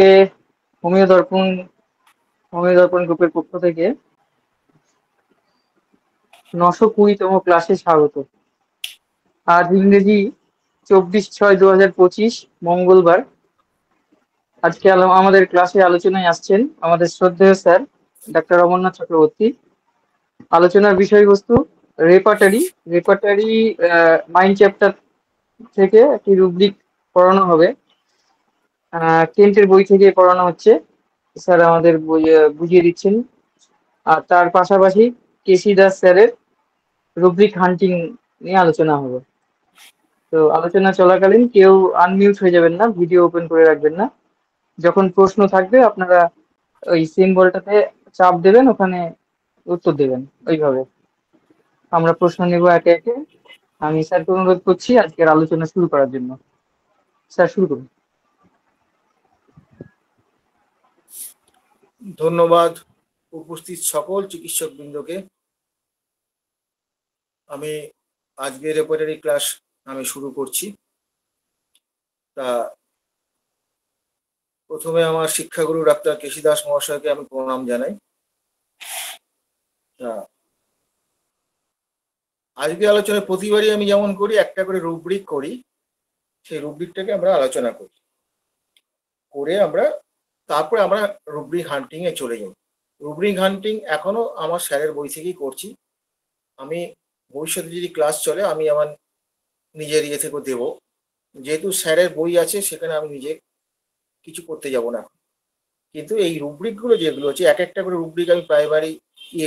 আজকে হোমিও দর্পণ গ্রুপের পক্ষ থেকে 920তম ক্লাসে স্বাগত। আজ ইংরেজি 24/6/2025 মঙ্গলবার। আজকে আমাদের ক্লাসে আলোচনায় আসছেন আমাদের শ্রদ্ধেয় স্যার ডাক্তার অমরনাথ চক্রবর্তী। আলোচনার বিষয়বস্তু রেপার্টারি মাইন্ড চ্যাপ্টার থেকে একটি রুব্রিক পড়ানো হবে। কেন্টের বই থেকে পড়ানো হচ্ছে, স্যার আমাদের বই বুঝিয়ে দিচ্ছেন। আর তার পাশাপাশি কেসি দাস স্যারের রুব্রিক হান্টিং নিয়ে আলোচনা হবে। তো আলোচনা চলাকালীন কেউ আনমিউট হয়ে যাবেন না, ভিডিও ওপেন করে রাখবেন না। যখন প্রশ্ন থাকবে আপনারা ওই সিম্বলটাতে চাপ দেবেন, ওখানে উত্তর দেবেন। ওইভাবে আমরা প্রশ্ন নেব একে একে। আমি স্যারকে অনুরোধ করছি আজকের আলোচনা শুরু করার জন্য। স্যার শুরু করুন। ধন্যবাদ উপস্থিত সকল চিকিৎসক বৃন্দকে। আমি আজকের রেপার্টারি ক্লাস আমি শুরু করছি। তা প্রথমে আমার শিক্ষাগুরু ডাক্তার কেসি দাস মহাশয়কে আমি প্রণাম জানাই। তা আজকে আলোচনায় প্রতিবারই আমি যেমন করি, একটা করে রুব্রিক করি, সেই রুব্রিকটাকে আমরা আলোচনা করি, করে তারপরে আমরা রুব্রিক হান্টিং এ চলে যাই। রুব্রিক হান্টিং এখনো আমার স্যারের বই থেকেই করছি। আমি ভবিষ্যতে যদি ক্লাস চলে আমি আমার নিজের ইয়ে থেকে দেবো, যেহেতু স্যারের বই আছে সেখানে আমি নিজে কিছু করতে যাব না। কিন্তু এই রুব্রিকগুলো যেগুলো হচ্ছে, এক একটা করে রুব্রিক আমি প্রায়বারই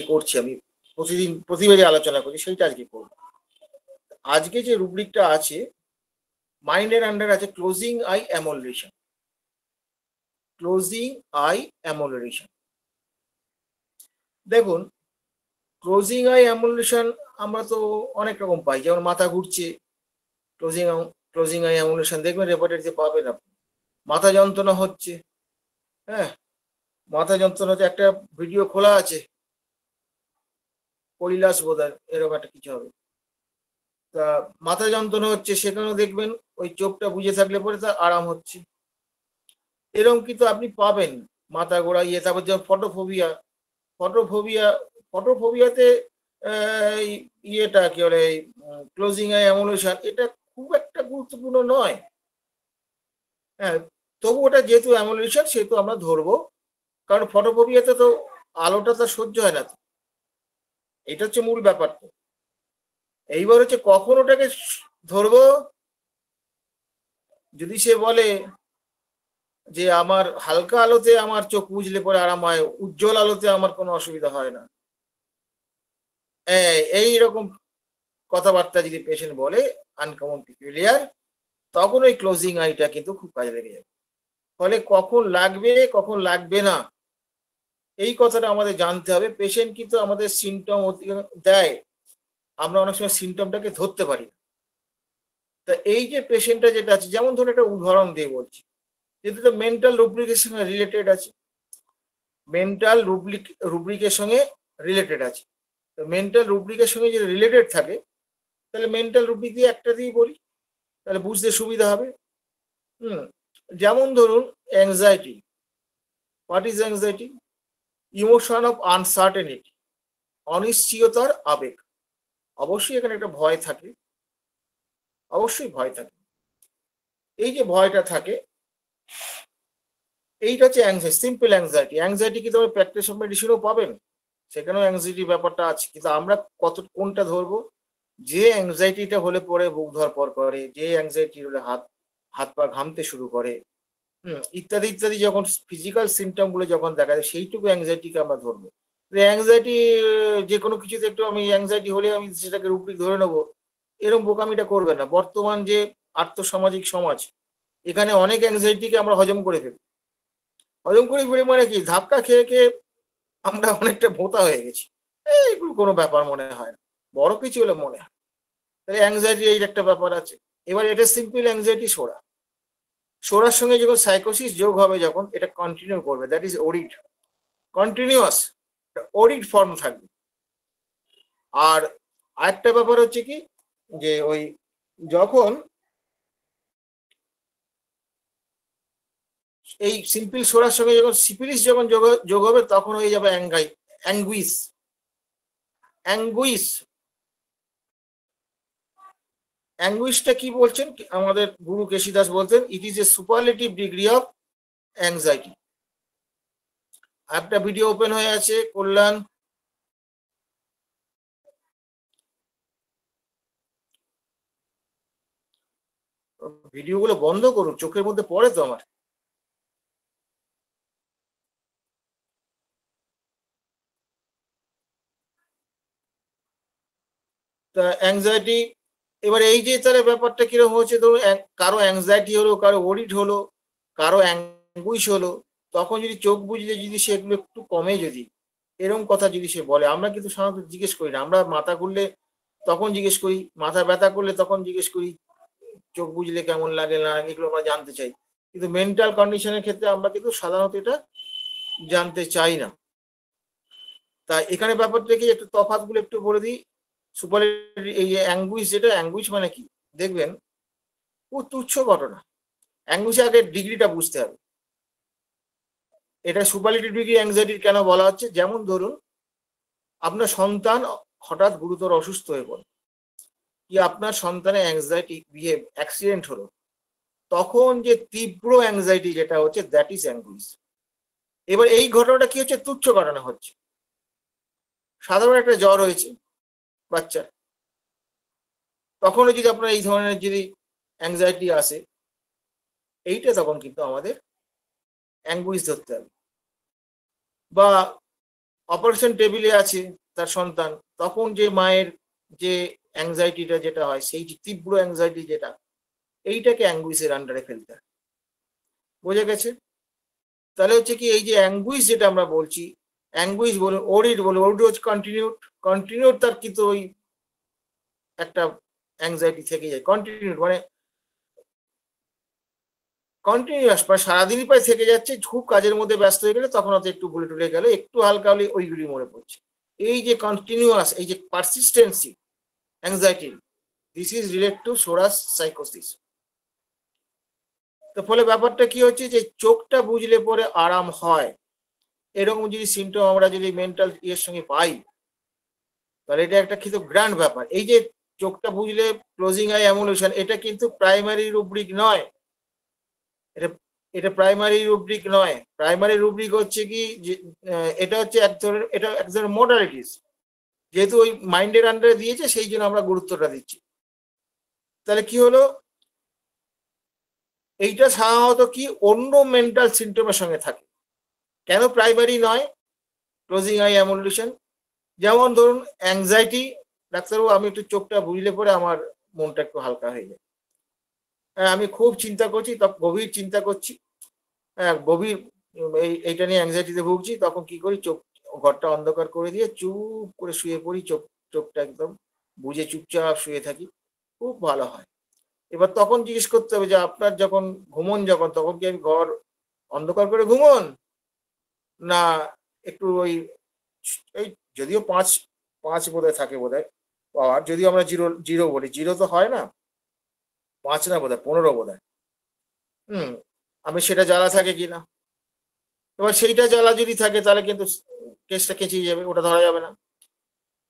করছি, আমি প্রতিবারই আলোচনা করি, সেইটা আজকে করব। আজকে যে রুব্রিকটা আছে মাইন্ডের আন্ডার আছে ক্লোজিং আই অ্যামোলারেশন। ক্লোজিং আই অ্যামোলারেশন, দেখুন ক্লোজিং আই অ্যামোলারেশন আমরা তো অনেক রকম পাই, যেমন মাথা ঘুরছে, ক্লোজিং আই অ্যামোলারেশন দেখবেন রেপার্টারিতে পাবেন আপনি। মাথা যন্ত্রণা হচ্ছে, হ্যাঁ মাথা যন্ত্রণা হচ্ছে, একটা ভিডিও খোলা আছে, কৈলাস বোধহয় এরকম একটা কিছু হবে। তা মাথা যন্ত্রণা হচ্ছে, সেখানেও দেখবেন ওই চোখটা বুঝে থাকলে পরে তার আরাম হচ্ছে। এরকম কিন্তু আপনি পাবেন মাথা ঘোরা তারপর যেমন ফটোফোবিয়াতে ইয়েটা কি বলে ক্লোজিং আই অ্যামোলারেশন, এটা খুব একটা গুরুত্বপূর্ণ নয়। হ্যাঁ, তবু ওটা যেহেতু অ্যামোলারেশন সেহেতু আমরা ধরবো, কারণ ফটোফোবিয়াতে তো আলোটা তো সহ্য হয় না। তো এটা হচ্ছে মূল ব্যাপার। তো এইবার হচ্ছে কখন ওটাকে ধরবো, যদি সে বলে যে আমার হালকা আলোতে আমার চোখ বুঝলে পরে আরাম হয়, উজ্জ্বল আলোতে আমার কোনো অসুবিধা হয় না, এইরকম কথাবার্তা যদি পেশেন্ট বলে আনকমন পিকুলিয়ার, তখন ওই ক্লোজিং আইটা কিন্তু খুব কাজে লেগে যাবে। ফলে কখন লাগবে কখন লাগবে না এই কথাটা আমাদের জানতে হবে। পেশেন্ট কিন্তু আমাদের সিমটম দেয়, আমরা অনেক সময় সিমটমটাকে ধরতে পারি। তা এই যে পেশেন্টটা যেটা আছে, যেমন ধরুন একটা উদাহরণ দিয়ে বলছি, যেহেতু মেন্টাল রুব্রিকের সঙ্গে রিলেটেড আছে, মেন্টাল রুব্রিকের সঙ্গে রিলেটেড আছে। তো মেন্টাল রুব্রিকের সঙ্গে যদি রিলেটেড থাকে তাহলে মেন্টাল রুব্রিক দিয়ে একটা দিয়ে বলি, তাহলে বুঝতে সুবিধা হবে। যেমন ধরুন anxiety. What is anxiety? Emotion of uncertainty, অনিশ্চয়তার আবেগ। অবশ্যই এখানে একটা ভয় থাকে, অবশ্যই ভয় থাকে। এই যে ভয়টা থাকে এইটা হচ্ছে অ্যাংজাইটি, সিম্পল অ্যাংজাইটি। অ্যাংজাইটি কিন্তু আপনি প্র্যাকটিস অফ মেডিসিনও পাবেন, সেখানেও অ্যাংজাইটি ব্যাপারটা আছে। কিন্তু আমরা কোনটা ধরবো? যে অ্যাংজাইটিটা হলে পরে বুক ধরপড় করে, যে অ্যাংজাইটি হলে হাত পা ঘামতে শুরু করে, ইত্যাদি ইত্যাদি, যখন ফিজিক্যাল সিমটম গুলো যখন দেখা যায়, সেইটুকু অ্যাংজাইটিকে আমরা ধরবো। অ্যাংজাইটি যে কোনো কিছুতে একটু আমি অ্যাংজাইটি হলে আমি সেটাকে রুব্রিক ধরে নেবো, এরকম বোকামিটা করবে না। বর্তমান যে আর্থসামাজিক সমাজ, এখানে অনেক অ্যাংজাইটিকে আমরা হজম করে ফেলি। মানে কি, ধাক্কা খেয়ে খেয়ে আমরা অনেকটা ভোঁতা হয়ে গেছি। এইগুলো কোনো ব্যাপার মনে হয় না, বড় কিছু হলে মনে হয়। তাহলে অ্যাংজাইটি এই একটা ব্যাপার আছে। এবার এটা সিম্পল অ্যাংজাইটি সোরার সঙ্গে যখন সাইকোসিস যোগ হবে, যখন এটা কন্টিনিউ করবে, that is worried, continuous worried form থাকবে। আর আরেকটা ব্যাপার হচ্ছে কি, যে ওই যখন এই সিম্পল সোরার সঙ্গে যখন সিফিলিস যখন যোগ হবে তখন হয়ে যাবে অ্যাঙ্গুইস। অ্যাঙ্গুইস অ্যাঙ্গুইশটা কি বলছেন আমাদের গুরু কেশি দাস বলতেন, it is a superlative degree of anxiety. একটা ভিডিও ওপেন হয়ে আছে, কল্যাণ ভিডিওগুলো বন্ধ করুন, চোখের মধ্যে পড়ে তো আমার। তা অ্যাংজাইটি, এবার এই যে তাহলে ব্যাপারটা কিরকম হচ্ছে, ধরুন কারো অ্যাংজাইটি হলো, কারো ওরিড হলো, কারো অ্যাঙ্গুইশ হলো, তখন যদি চোখ বুঝলে যদি সে এগুলো একটু কমে, যদি এরকম কথা যদি সে বলে, আমরা কিন্তু সাধারণত জিজ্ঞেস করি না। আমরা মাথা ঘুরলে তখন জিজ্ঞেস করি, মাথা ব্যথা করলে তখন জিজ্ঞেস করি, চোখ বুঝলে কেমন লাগে না, এগুলো আমরা জানতে চাই। কিন্তু মেন্টাল কন্ডিশনের ক্ষেত্রে আমরা কিন্তু সাধারণত এটা জানতে চাই না। তা এখানে ব্যাপারটা কি, একটু তফাৎগুলো একটু বলে দিই। সুপার এই অ্যাঙ্গুইশ, যেটা অ্যাঙ্গুইশ মানে কি দেখবেন, খুব তুচ্ছ ঘটনা। অ্যাঙ্গুইশে আগে ডিগ্রিটা বুঝতে হবে। এটা সুপারলেটিভ ডিগ্রি অ্যাংজাইটির কেন বলা হচ্ছে, যেমন ধরুন আপনার সন্তান হঠাৎ গুরুতর অসুস্থ হয়ে পড়ে, কি আপনার সন্তানের অ্যাংজাইটি বিহেভ অ্যাক্সিডেন্ট হলো, তখন যে তীব্র অ্যাংজাইটি যেটা হচ্ছে, দ্যাট ইজ অ্যাঙ্গুইশ। এবার এই ঘটনাটা কি হচ্ছে, তুচ্ছ ঘটনা হচ্ছে, সাধারণ একটা জ্বর হয়েছে বাচ্চার, তখনও যদি আপনার এই ধরনের যদি অ্যাংজাইটি আসে, এইটা তখন কিন্তু আমাদের অ্যাঙ্গুইশ ধরতে হবে। বা অপারেশন টেবিলে আছে তার সন্তান, তখন যে মায়ের যে অ্যাংজাইটিটা যেটা হয়, সেই যে তীব্র অ্যাংজাইটি যেটা, এইটাকে অ্যাঙ্গুইসের আন্ডারে ফেলতে হয়। বোঝা গেছে? তাহলে হচ্ছে কি, এই যে অ্যাঙ্গুইশ যেটা আমরা বলছি, অ্যাঙ্গুইশ বলুন, ওরিড বলুন, ওরিড হচ্ছে কন্টিনিউড তার কিন্তু ওই একটা অ্যাংজাইটি থেকে যায়, কন্টিনিউড মানে কন্টিনিউয়াস, প্রায় সারাদিনই প্রায় থেকে যাচ্ছে। খুব কাজের মধ্যে ব্যস্ত হয়ে গেলে তখন হয়তো একটু ভুলে টুলে গেলে, একটু হালকা হলে ওইগুলি মনে পড়ছে। এই যে কন্টিনিউয়াস, এই যে persistency anxiety, this is related to সোরাস সাইকোসিস। তো ফলে ব্যাপারটা কি হচ্ছে, যে চোখটা বুঝলে পরে আরাম হয়, এরকম যদি সিমটম আমরা যদি মেন্টাল ইয়ের সঙ্গে পাই, তাহলে এটা একটা কিন্তু গ্র্যান্ড ব্যাপার। এই যে চোখটা বুঝলে ক্লোজিং আই অ্যামুলেশন, এটা কিন্তু প্রাইমারি রুব্রিক নয়। এটা এটা প্রাইমারি রুব্রিক নয়। প্রাইমারি রুব্রিক হচ্ছে কি, এটা হচ্ছে এক ধরনের, এটা এক ধরনের মডালিটিস, যেহেতু ওই মাইন্ডের আন্ডারে দিয়েছে, সেই জন্য আমরা গুরুত্বটা দিচ্ছি। তাহলে কি হলো, এইটা সাধারণত কি অন্য মেন্টাল সিমটমের সঙ্গে থাকে। কেন প্রাইমারি নয় ক্লোজিং আই অ্যামুলেশন? যেমন ধরুন অ্যাংজাইটি, ডাক্তারবাবু আমি একটু চোখটা বুঝলে পরে আমার মনটা একটু হালকা হয়ে যায়। হ্যাঁ, আমি খুব চিন্তা করছি, গভীর চিন্তা করছি, হ্যাঁ গভীর এইটা নিয়ে অ্যাংজাইটিতে ভুগছি, তখন কি করি, চোখ ঘরটা অন্ধকার করে দিয়ে চুপ করে শুয়ে পড়ি, চোখটা একদম বুঝে চুপচাপ শুয়ে থাকি, খুব ভালো হয়। এবার তখন জিজ্ঞেস করতে হবে যে আপনার যখন ঘুমন, যখন তখন কি আমি ঘর অন্ধকার করে ঘুমন, না একটু ওই এই যদিও পাঁচ পাঁচ বোধহয় থাকে বোধহয় পাওয়ার, যদিও আমরা জিরো জিরো বলি, জিরো তো হয় না, 5 না বোধহয় 15 বোধহয়। আমি সেটা জ্বালা থাকে কিনা, এবার সেইটা জ্বালা যদি থাকে তাহলে কিন্তু কেসটা কেঁচিয়ে যাবে, ওটা ধরা যাবে না।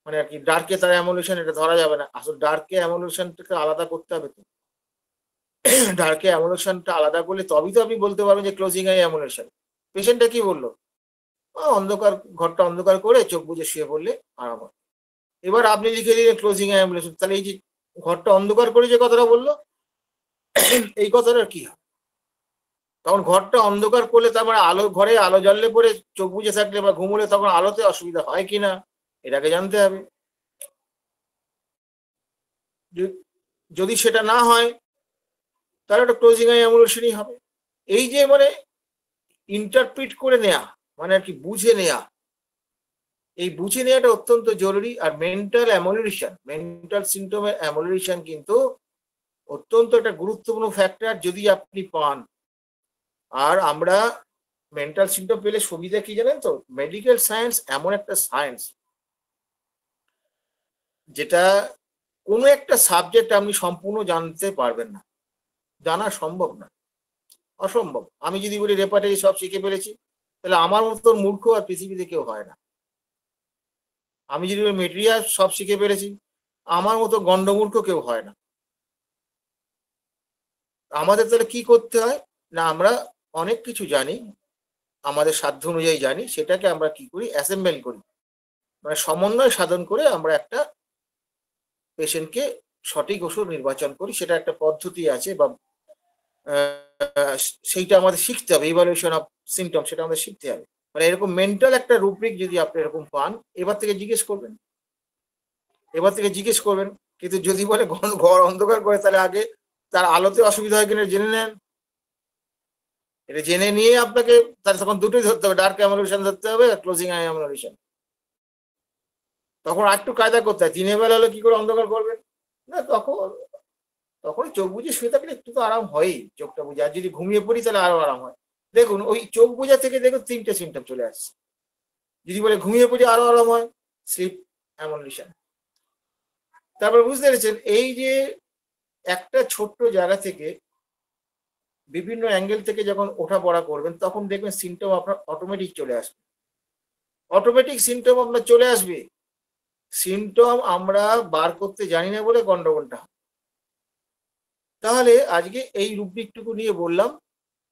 মানে আর কি ডার্কে তার অ্যামুলেশন, এটা ধরা যাবে না। আসলে ডার্কে অ্যামুলেশনটাকে আলাদা করতে হবে তো, ডার্কে অ্যামুলেশনটা আলাদা করলে তবেই তো আপনি বলতে পারবেন যে ক্লোজিং আই অ্যামুলেশন। পেশেন্টটা কি বললো, অন্ধকার, ঘরটা অন্ধকার করে চোখ বুজে শুয়ে পড়লে আরাম হয়। এবার আপনি লিখে দিলেন ক্লোজিং আই অ্যামুলেশন, তাহলে এই যে ঘরটা অন্ধকার করে যে কথাটা বললো, এই কথাটা কি হয়? তখন ঘরটা অন্ধকার করলে তার মানে আলো, ঘরে আলো জ্বললে পরে চোখ বুজে থাকলে বা ঘুমোলে তখন আলোতে অসুবিধা হয় কিনা, এটাকে জানতে হবে। যদি সেটা না হয় তাহলে একটা ক্লোজিং আই অ্যামুলেশনই হবে। এই যে মানে ইন্টারপ্রিট করে নেয়া, মানে আর কি বুঝে নেয়া, এই বুঝে নেওয়াটা অত্যন্ত জরুরি। আর মেন্টাল অ্যামোলিউশন, মেন্টাল সিমটমের অ্যামোলিউশন কিন্তু অত্যন্ত একটা গুরুত্বপূর্ণ ফ্যাক্টর যদি আপনি পান। আর আমরা মেন্টাল সিমটম পেলে সুবিধা কি জানেন তো, মেডিকেল সায়েন্স এমন একটা সায়েন্স যেটা কোনো একটা সাবজেক্ট আপনি সম্পূর্ণ জানতে পারবেন না, জানা সম্ভব না। অসম্ভব। আমি যদি বলি রেপার্টারি সব শিখে ফেলেছি, তাহলে আমার মতো মূর্খ আর পৃথিবীতে কেউ হয় না। আমি যদি বলি মেটেরিয়াল সব শিখে ফেলেছি, আমার মতো গন্ডমূর্খ কেউ হয় না। আমাদের তাহলে কি করতে হয় না, আমরা অনেক কিছু জানি, আমাদের সাধ্য অনুযায়ী জানি, সেটাকে আমরা কি করি, অ্যাসেম্বল করি, মানে সমন্বয় সাধন করে আমরা একটা পেশেন্টকে সঠিক ওষুধ নির্বাচন করি। সেটা একটা পদ্ধতি আছে, বা সেইটা আমাদের শিখতে হবে। ইভালুয়েশন অফ সিমটম, সেটা আমাদের শিখতে হবে। মানে এরকম মেন্টাল একটা রুব্রিক যদি আপনি এরকম পান, এবার থেকে জিজ্ঞেস করবেন, এবার থেকে জিজ্ঞেস করবেন। কিন্তু যদি বলে ঘর অন্ধকার করে, তাহলে আগে তার আলোতে অসুবিধা হয় কিনা জেনে নেন। এটা জেনে নিয়ে আপনাকে তাহলে তখন দুটোই ধরতে হবে, ডার্ক অ্যামোলেশন ধরতে হবে, ক্লোজিং আই অ্যামোলেশন। তখন আর একটু কায়দা করতে হয়। দিনের বেলা হলে কি করে অন্ধকার করবেন না, তখন তখন চোখ বুঝে শুয়ে থাকলে একটু তো আরাম হয়ই, চোখটা বুঝে। আর যদি ঘুমিয়ে পড়ি তাহলে আরো আরাম হয়। দেখুন ওই চোখ বোঝা থেকে দেখুন 3টে সিমটম চলে আসছে। যদি বলে ঘুমিয়ে পড়ি আরো আরাম হয়, স্লিপ অ্যামোলেশন। তারপর বুঝতে পেরেছেন, এই যে একটা ছোট্ট জায়গা থেকে বিভিন্ন অ্যাঙ্গেল থেকে যখন ওঠা পড়া করবেন, তখন দেখবেন সিমটম আপনার অটোমেটিক চলে আসবে। অটোমেটিক সিমটম আপনার চলে আসবে। সিমটম আমরা বার করতে জানি না বলে গন্ডগোলটা। তাহলে আজকে এই রুব্রিকটুকু নিয়ে বললাম।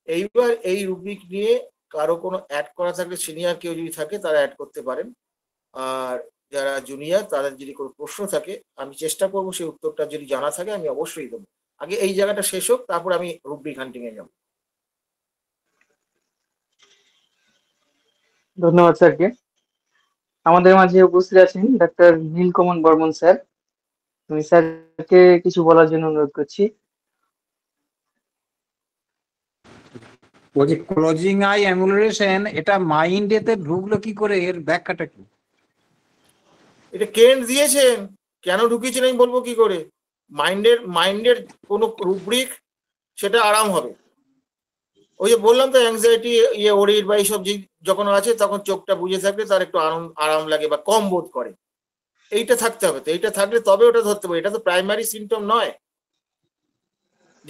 এইবার এই রুব্রিক নিয়ে কারো কোনো অ্যাড করা থাকলে, সিনিয়র কেউ যদি থাকে তারা অ্যাড করতে পারেন। আর যারা জুনিয়র তাদের যদি কোনো প্রশ্ন থাকে, আমি চেষ্টা করবো সেই উত্তরটা যদি জানা থাকে আমি অবশ্যই দেবো। আগে এই জায়গাটা শেষ হোক, তারপর আমি রুব্রিক হান্টিং এ যাব। ধন্যবাদ স্যারকে। আমাদের মাঝে উপস্থিত আছেন ডাক্তার নীলকমল বর্মন স্যার। আমি স্যারকে কিছু বলার জন্য অনুরোধ করছি। বলছি ক্লোজিং আই অ্যামুলেশন এটা মাইন্ডেতে ঢুকলো কি করে, এর ব্যাখ্যাটা কি? এটা কেন্ট দিয়েছেন, কেন ঢুকিয়েছেন আমি বলবো কি করে। মাইন্ডের কোনো রুব্রিক, সেটা আরাম হবে। ওই যে বললাম তো, অ্যাংজাইটি ওরির বা এইসব যখন আছে, তখন চোখটা বুঝে থাকলে তার একটু আরাম লাগে বা কম বোধ করে। এইটা থাকতে হবে। তো এইটা থাকলে তবে ওটা ধরতে পারে। এটা তো প্রাইমারি সিমটম নয়।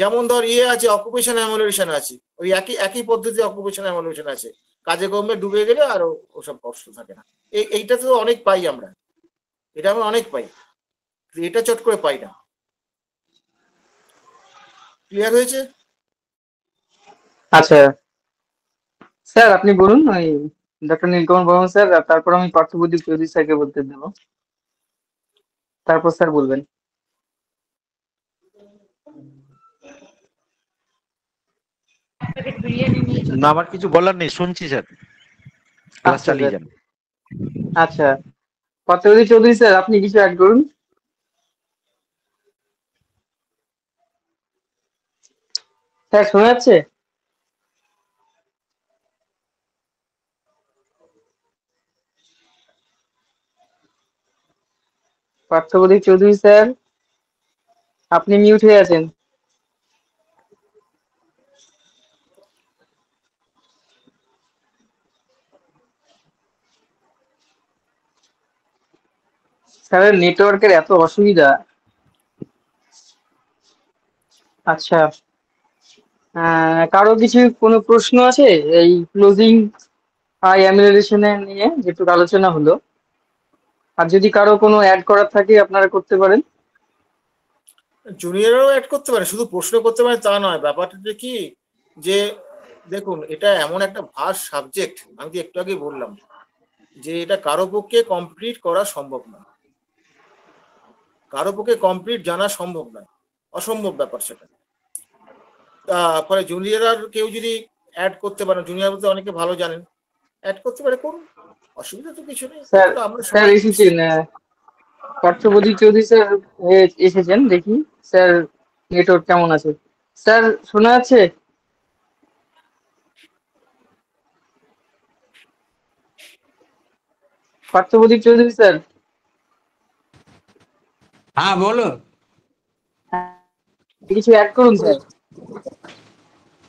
যেমন ধর আছে, অকুপেশন অ্যামোলেশন আছে, ওই একই পদ্ধতি অকুপেশন অ্যামোলেশন আছে। কাজে কর্মে ডুবে গেলে আর ওসব কষ্ট থাকে না। এইটা তো অনেক পাই আমরা, এটা আমরা অনেক পাই, এটা চট করে পাই না। ক্লিয়ার হয়েছে? আচ্ছা স্যার, আপনি বলুন ওই ডক্টর নীলকমল বর্মন স্যার, আর তারপর আমি পার্থপ্রদীপ চৌধুরী স্যারকে বলতে দেবো, তারপর স্যার বলবেন। না, আমার কিছু বলার নেই, শুনছি স্যার, ক্লাস আচ্ছা চালিয়ে স্যার। যান। আচ্ছা, পার্থপ্রদীপ চৌধুরী স্যার, আপনি কিছু অ্যাড করুন। স্যার শোনা যাচ্ছে? পার্থপ্রদীপ চৌধুরী স্যার, আপনি মিউট হয়ে আছেন। স্যারের নেটওয়ার্কের এত অসুবিধা। আচ্ছা, কারো কিছু কোনো প্রশ্ন আছে এই ক্লোজিং আই অ্যামিলেশনের নিয়ে যেটুকু আলোচনা হলো? আর যদি কারো কোনো অ্যাড করার থাকে আপনারা করতে পারেন। জুনিয়ররাও অ্যাড করতে পারে, শুধু প্রশ্ন করতে পারে তা নয়। ব্যাপারটা কি যে দেখুন, এটা এমন একটা ভাস্ট সাবজেক্ট, আমি তো একটু আগে বললাম যে এটা কারো পক্ষে কমপ্লিট করা সম্ভব নয়, কারো পক্ষে কমপ্লিট জানা সম্ভব নয়, অসম্ভব ব্যাপার সেটা। তারপরে জুনিয়র আর কেউ যদি অ্যাড করতে পারেন, জুনিয়র বলতে অনেকে ভালো জানেন, অ্যাড করতে পারে, করুন, অসুবিধা তো কিছু নেই। স্যার, এটা তো আমরা স্যার সবাই এসেছেন, পার্থপ্রদীপ চৌধুরী স্যার এসেছেন, দেখি স্যার নেটওয়ার্ক কেমন আছে। স্যার শোনা যাচ্ছে? পার্থপ্রদীপ চৌধুরী স্যার, হ্যাঁ বলো। কিছু অ্যাড করুন স্যার।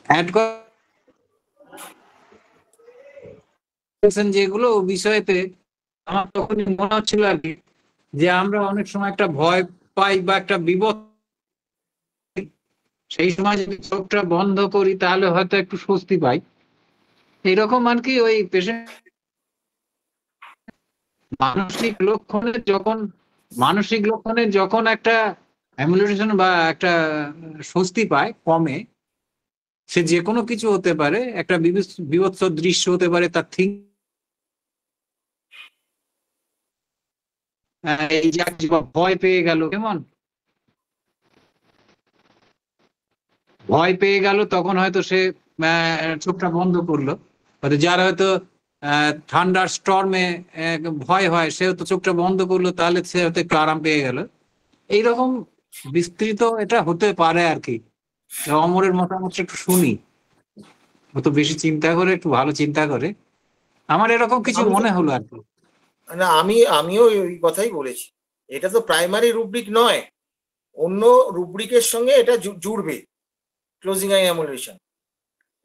অ্যাড করেছেন যেগুলো বিষয়েতে আমার তখনই মনে হচ্ছিল আর কি, যে আমরা অনেক সময় একটা ভয় পাই বা একটা বিপদ, সেই সময় যদি চোখটা বন্ধ করি তাহলে হয়তো একটু স্বস্তি পাই। এইরকম আর কি ওই পেশেন্ট মানসিক লক্ষণে যখন একটা অ্যামুলেশন বা একটা স্বস্তি পায় কমে, সে যে কোনো কিছু হতে পারে, একটা বিভৎস দৃশ্য হতে পারে, তার এই যে ভয় পেয়ে গেল, কেমন ভয় পেয়ে গেল, তখন হয়তো সে চোখটা বন্ধ করলো। হয়তো যার হয়তো ঠান্ডার স্টর্মে ভয় হয়, সে হয়তো চোখটা বন্ধ করলো, তাহলে সে হয়তো একটু আরাম পেয়ে গেল। এইরকম বিস্তৃত এটা হতে পারে আর কি। অমরের মতামতটা একটু শুনি, ও তো বেশি চিন্তা করে, একটু ভালো চিন্তা করে, আমার এরকম কিছু আমি মনে হলো আর কি। না, আমিও ওই কথাই বলেছি। এটা তো প্রাইমারি রুব্রিক নয়, অন্য রুব্রিকের সঙ্গে এটা জুড়বে, ক্লোজিং আই অ্যামুলেশন।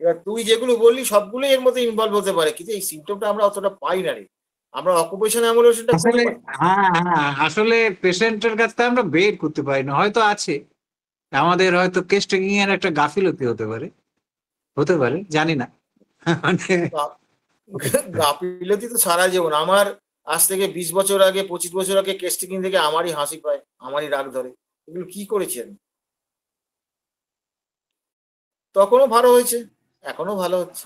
এবার তুই যেগুলো বললি সবগুলো এর মধ্যে ইনভলভ হতে পারে, কিন্তু এই সিমটমটা আমরা অতটা পাই না রে। আমরা অকুপেশন অ্যামুলেশনটা খুঁজে আসলে পাই। হ্যাঁ হ্যাঁ, আসলে পেশেন্টের কাছ থেকে আমরা বের করতে পারি না, হয়তো আছে, আমাদের হয়তো কেস টেকিং এর একটা গাফিলতি হতে পারে, জানি না। মানে গাফিলতি তো সারা জীবন। আমার আজ থেকে 20 বছর আগে, 25 বছর আগে কেস টেকিং থেকে আমারই হাসি পায়, আমারই রাগ ধরে। এগুলো কি করেছেন? তখনও ভালো হয়েছে, এখনো ভালো হচ্ছে।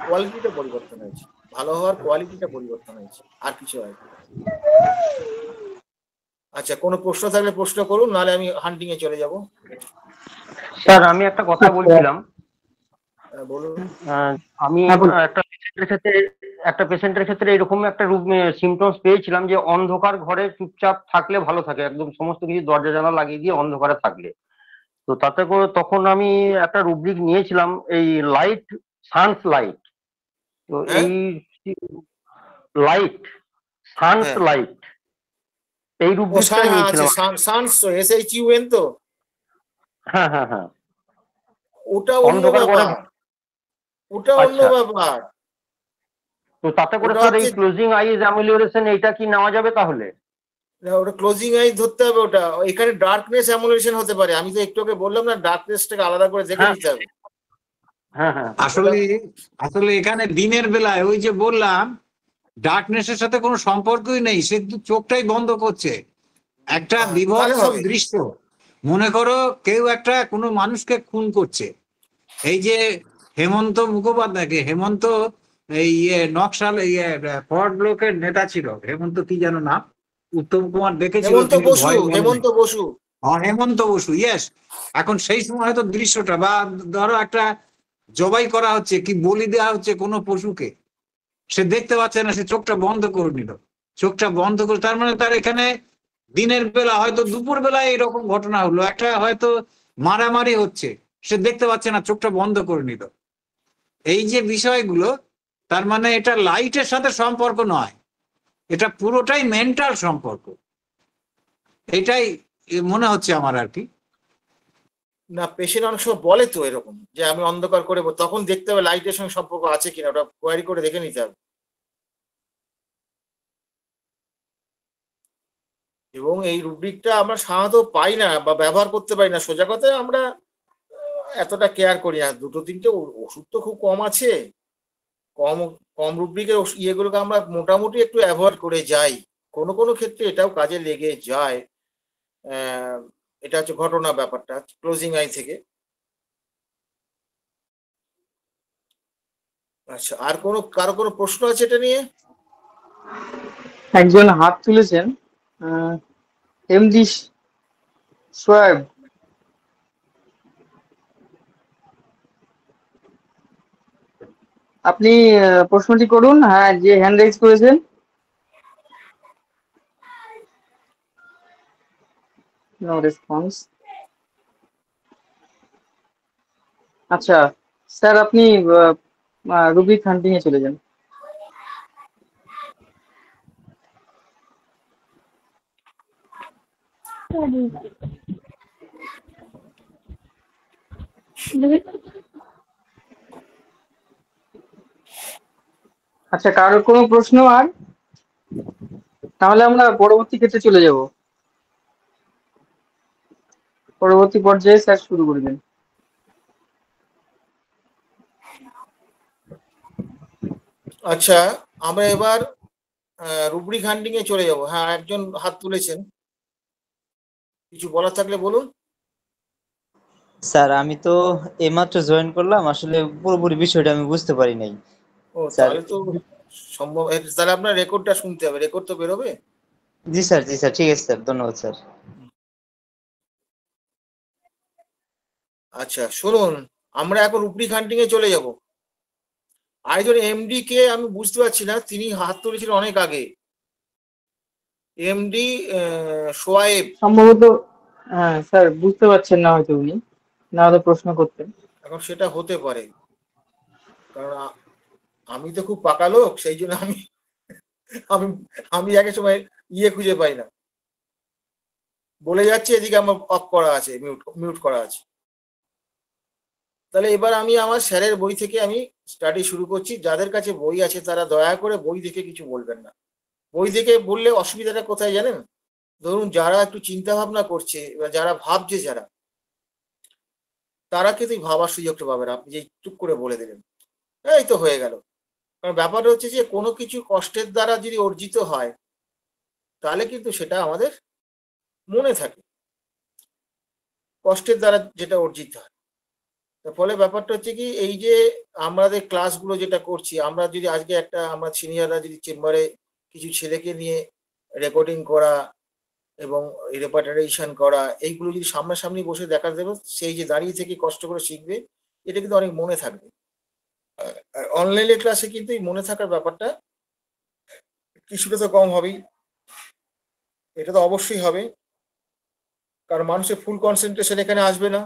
কোয়ালিটিটা পরিবর্তন হয়েছে, ভালো হওয়ার কোয়ালিটিটা পরিবর্তন হয়েছে, আর কিছু হয়। আচ্ছা, কোনো প্রশ্ন থাকলে প্রশ্ন করুন, নাহলে আমি হান্টিং এ চলে যাব। স্যার আমি একটা কথা বলছিলাম। বলুন। আমি হ্যাঁ, বলুন। একটা পেশেন্টের ক্ষেত্রে এরকম একটা রূপ সিমটমস পেয়েছিলাম যে অন্ধকার ঘরে চুপচাপ থাকলে ভালো থাকে, একদম সমস্ত কিছু দরজা জানালা লাগিয়ে দিয়ে অন্ধকারে থাকলে। তো তাতে করে তখন আমি একটা রুব্রিক নিয়েছিলাম, এই লাইট, সানস লাইট। তো হ্যাঁ, এই লাইট, সানস হ্যাঁ, লাইট, এই ও রুব্রিকটা হ্যাঁ, আছে নিয়েছিলাম। সানস, SHUN তো। হ্যাঁ হ্যাঁ হ্যাঁ। ওটা অন্য অন্ধকার ঘরে। ব্যাপার, ওটা অন্য আচ্ছা, ব্যাপার। তো তাতে করে ওটা স্যার এই হচ্ছে, ক্লোজিং আইজ অ্যামুলিওরেশন এইটা কি নেওয়া যাবে তাহলে? না, ওটা ক্লোজিং আই ধরতে হবে। ওটা এখানে ডার্কনেস অ্যামুলেশন হতে পারে। আমি তো একটু আগে বললাম না, ডার্কনেসটাকে আলাদা করে দেখে হ্যাঁ নিতে হবে। হ্যাঁ হ্যাঁ। আসলে আসলে এখানে দিনের বেলায় ওই যে বললাম, ডার্কনেসের সাথে কোনো সম্পর্কই নেই, সে কিন্তু চোখটাই বন্ধ করছে। একটা তাহলে বিভৎস হবে। দৃশ্য, মনে করো কেউ একটা কোনো মানুষকে খুন করছে। এই যে হেমন্ত মুখোপাধ্যায়কে, হেমন্ত এই নকশাল ফরওয়ার্ড ব্লকের নেতা ছিল, হেমন্ত কি যেন নাম, উত্তম কুমার দেখেছিল, হেমন্ত কিন্তু বসু, ভয় মনে নেই। হেমন্ত বসু। হেমন্ত বসু, ইয়েস। এখন সেই সময় হয়তো দৃশ্যটা, বা ধরো একটা জবাই করা হচ্ছে, কি বলি দেওয়া হচ্ছে কোনো পশুকে, সে দেখতে পাচ্ছে না, সে চোখটা বন্ধ করে নিল। চোখটা বন্ধ করে, তার মানে তার এখানে দিনের বেলা, হয়তো দুপুর বেলায় এরকম ঘটনা হলো, একটা হয়তো মারামারি হচ্ছে, সে দেখতে পাচ্ছে না, চোখটা বন্ধ করে নিল। এই যে বিষয়গুলো, তার মানে এটা লাইটের সাথে সম্পর্ক নয়, এটা পুরোটাই মেন্টাল সম্পর্ক, এটাই মনে হচ্ছে আমার আর কি। না, পেশেন্ট অনেক সময় বলে তো এরকম, যে আমি অন্ধকার করে তখন দেখতে হবে লাইটের সঙ্গে সম্পর্ক আছে কিনা, ওটা কোয়ারি করে দেখে নিতে হবে। এবং এই রুব্রিকটা আমরা সাধারণত পাই না বা ব্যবহার করতে পারি না। সোজা কথায় আমরা এতটা কেয়ার করি না। দুটো তিনটে ওষুধ তো খুব কম আছে, কম কম রুব্রিকের ইয়েগুলোকে আমরা মোটামুটি একটু অ্যাভয়েড করে যাই। কোনো কোনো ক্ষেত্রে এটাও কাজে লেগে যায়। এটা হচ্ছে ঘটনা, ব্যাপারটা ক্লোজিং আই থেকে। আচ্ছা, আর কারো কোনো প্রশ্ন আছে এটা নিয়ে? একজন হাত তুলেছেন, এমডি সোয়েব। আপনি প্রশ্নটি করুন। হ্যাঁ, যে হ্যান্ড রাইজ করেছেন। No response. আচ্ছা স্যার, আপনি রুবিক হান্টিং এ চলে যান। আচ্ছা, কারোর কোনো প্রশ্ন আর? তাহলে আমরা পরবর্তী ক্ষেত্রে চলে যাব। পরবর্তী পর্যায়ে স্যার শুরু করবেন। আচ্ছা, আমরা এবার রুব্রিক হান্টিং এ চলে যাব। হ্যাঁ, একজন হাত তুলেছেন, কিছু বলার থাকলে বলুন। স্যার আমি তো এইমাত্র জয়েন করলাম, আসলে পুরোপুরি বিষয়টা আমি বুঝতে পারি নাই ও, স্যার। তাহলে তো সম্ভব, তাহলে আপনার রেকর্ডটা শুনতে হবে, রেকর্ড তো বেরোবে। জি স্যার, জি স্যার, ঠিক আছে স্যার, ধন্যবাদ স্যার। আচ্ছা শুনুন, আমরা এখন রুব্রিক হান্টিং এ চলে যাব। আরেকজন এমডি কে আমি বুঝতে পারছি না, তিনি হাত তুলেছিলেন অনেক আগে। এমডি সোয়াইব। সম্ভবত হ্যাঁ স্যার, বুঝতে পারছেন না হয়তো উনি, না হলে প্রশ্ন করতেন। এখন সেটা হতে পারে, কারণ আমি তো খুব পাকা লোক, সেই জন্য আমি আমি আমি একের সময় খুঁজে পাই না, বলে যাচ্ছে এদিকে আমার অফ করা আছে, মিউট করা আছে। তাহলে এবার আমি আমার স্যারের বই থেকে আমি স্টাডি শুরু করছি। যাদের কাছে বই আছে তারা দয়া করে বই দেখে কিছু বলবেন না। বই দেখে বললে অসুবিধাটা কোথায় জানেন? ধরুন যারা একটু চিন্তা ভাবনা করছে বা যারা ভাবছে, তারা কিন্তু ভাবার সুযোগটা পাবে না। আপনি যে চুপ করে বলে দেবেন এই তো হয়ে গেল। কারণ ব্যাপারটা হচ্ছে যে কোনো কিছু কষ্টের দ্বারা যদি অর্জিত হয় তাহলে কিন্তু সেটা আমাদের মনে থাকে, কষ্টের দ্বারা যেটা অর্জিত হয়। তার ফলে ব্যাপারটা হচ্ছে কি, এই যে আমাদের ক্লাসগুলো যেটা করছি, আমরা যদি আজকে আমরা সিনিয়ররা যদি চেম্বারে কিছু ছেলেকে নিয়ে রেকর্ডিং করা এবং রেপার্টারেশন করা, এইগুলো যদি সামনাসামনি বসে দেখা দেবে, সেই যে দাঁড়িয়ে থেকে কষ্ট করে শিখবে, এটা কিন্তু অনেক মনে থাকবে। আর অনলাইনে ক্লাসে কিন্তু এই মনে থাকার ব্যাপারটা কিছুটা তো কম হবেই, এটা তো অবশ্যই হবে, কারণ মানুষের ফুল কনসেন্ট্রেশন এখানে আসবে না।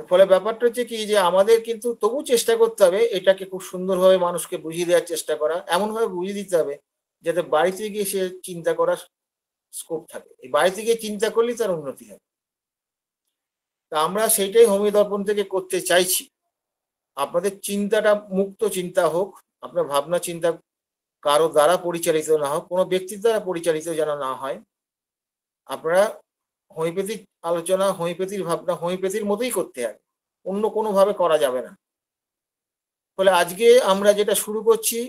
ফলে ব্যাপারটা হচ্ছে কি, যে আমাদের কিন্তু তবু চেষ্টা করতে হবে এটাকে খুব সুন্দরভাবে মানুষকে বুঝিয়ে দেওয়ার চেষ্টা করা, এমনভাবে বুঝিয়ে দিতে হবে যাতে বাড়িতে গিয়ে সে চিন্তা করার স্কোপ থাকে। এই বাড়িতে গিয়ে চিন্তা করলেই তার উন্নতি হবে। তা আমরা সেইটাই হোমিও দর্পণ থেকে করতে চাইছি। আপনাদের চিন্তাটা মুক্ত চিন্তা হোক, আপনার ভাবনা চিন্তা কারো দ্বারা পরিচালিত না হোক, কোনো ব্যক্তির দ্বারা পরিচালিত যেন না হয়। আপনারা হোমিওপ্যাথিক আলোচনা, হোমিওপ্যাথির ভাবনা হোমিওপ্যাথির মতোই করতে হবে, অন্য কোনোভাবে করা যাবে না। ফলে আজকে আমরা যেটা শুরু করছি,